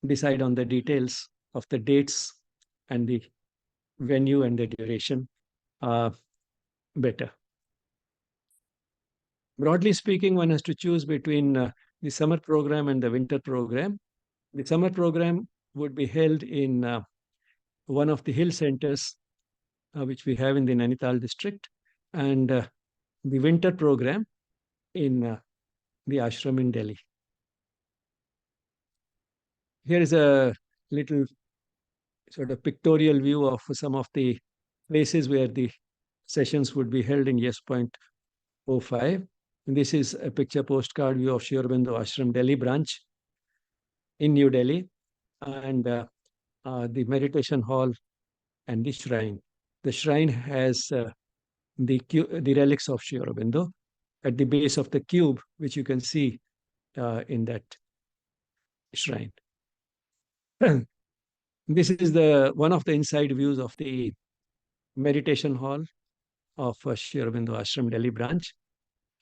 decide on the details of the dates and the venue and the duration. better. Broadly speaking, one has to choose between the summer program and the winter program. The summer program would be held in one of the hill centers which we have in the Nainital district, and the winter program in the ashram in Delhi. Here is a little sort of pictorial view of some of the places where the sessions would be held in Yes Point 05. And this is a picture postcard view of Sri Aurobindo Ashram Delhi branch in New Delhi, and the meditation hall and the shrine. The shrine has the relics of Sri Aurobindo at the base of the cube, which you can see in that shrine. This is one of the inside views of the meditation hall of Sri Aurobindo Ashram Delhi branch,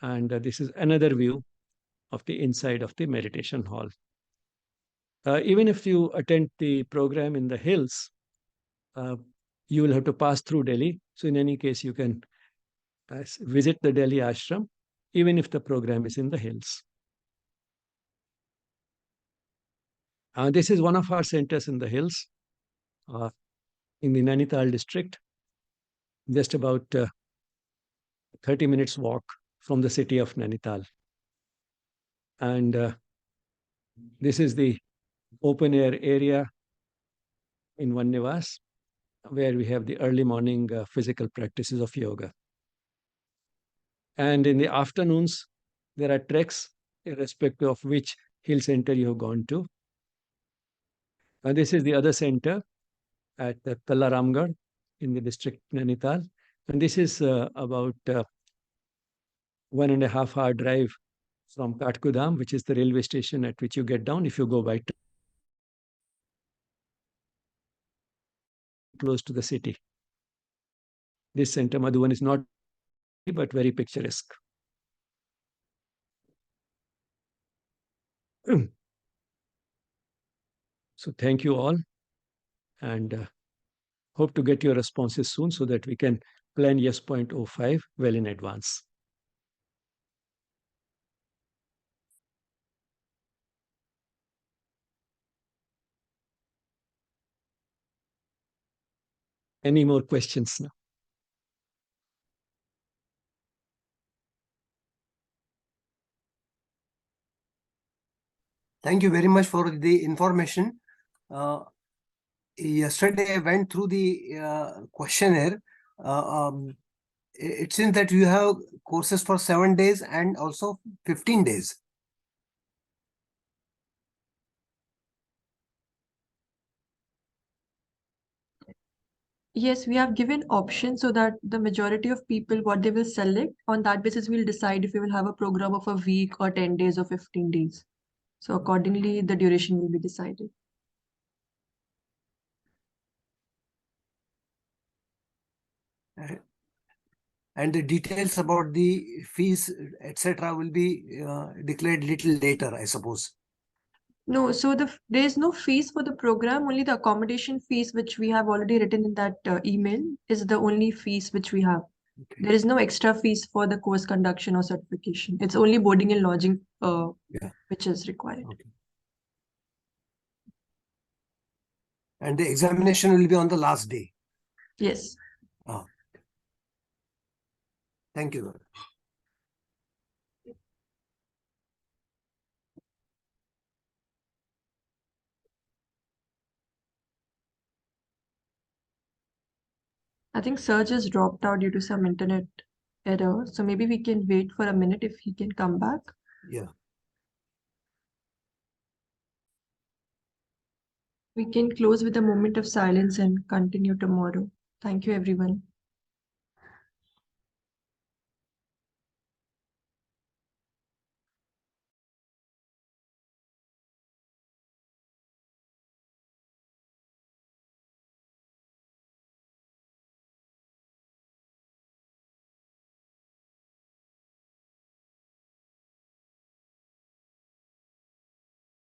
and this is another view of the inside of the meditation hall. Even if you attend the program in the hills, you will have to pass through Delhi. So in any case, you can visit the Delhi ashram, even if the program is in the hills. This is one of our centers in the hills, in the Nainital district, just about 30 minutes walk from the city of Nainital. And this is the open air area in Van Nivas, where we have the early morning physical practices of yoga. And in the afternoons, there are treks, irrespective of which hill center you have gone to. And this is the other center at Talla Ramgarh in the district Nainital. And this is about 1.5 hour drive from Kathgodam, which is the railway station at which you get down if you go by close to the city. This center, Madhuban, is not but very picturesque. So thank you all, and hope to get your responses soon so that we can plan Yes Point 05 well in advance. Any more questions now? Thank you very much for the information. Yesterday I went through the questionnaire. It seems that you have courses for 7 days and also 15 days. Yes, we have given options so that the majority of people, what they will select, on that basis, we'll decide if we will have a program of a week or 10 days or 15 days. So accordingly, the duration will be decided. And the details about the fees, etc., will be declared little later, I suppose. No, so there is no fees for the program, only the accommodation fees, which we have already written in that email, is the only fees which we have. Okay. There is no extra fees for the course conduction or certification. It's only boarding and lodging which is required. Okay. And the examination will be on the last day. Yes. Thank you. I think Serge has dropped out due to some internet error. So maybe we can wait for a minute if he can come back. Yeah. We can close with a moment of silence and continue tomorrow. Thank you, everyone.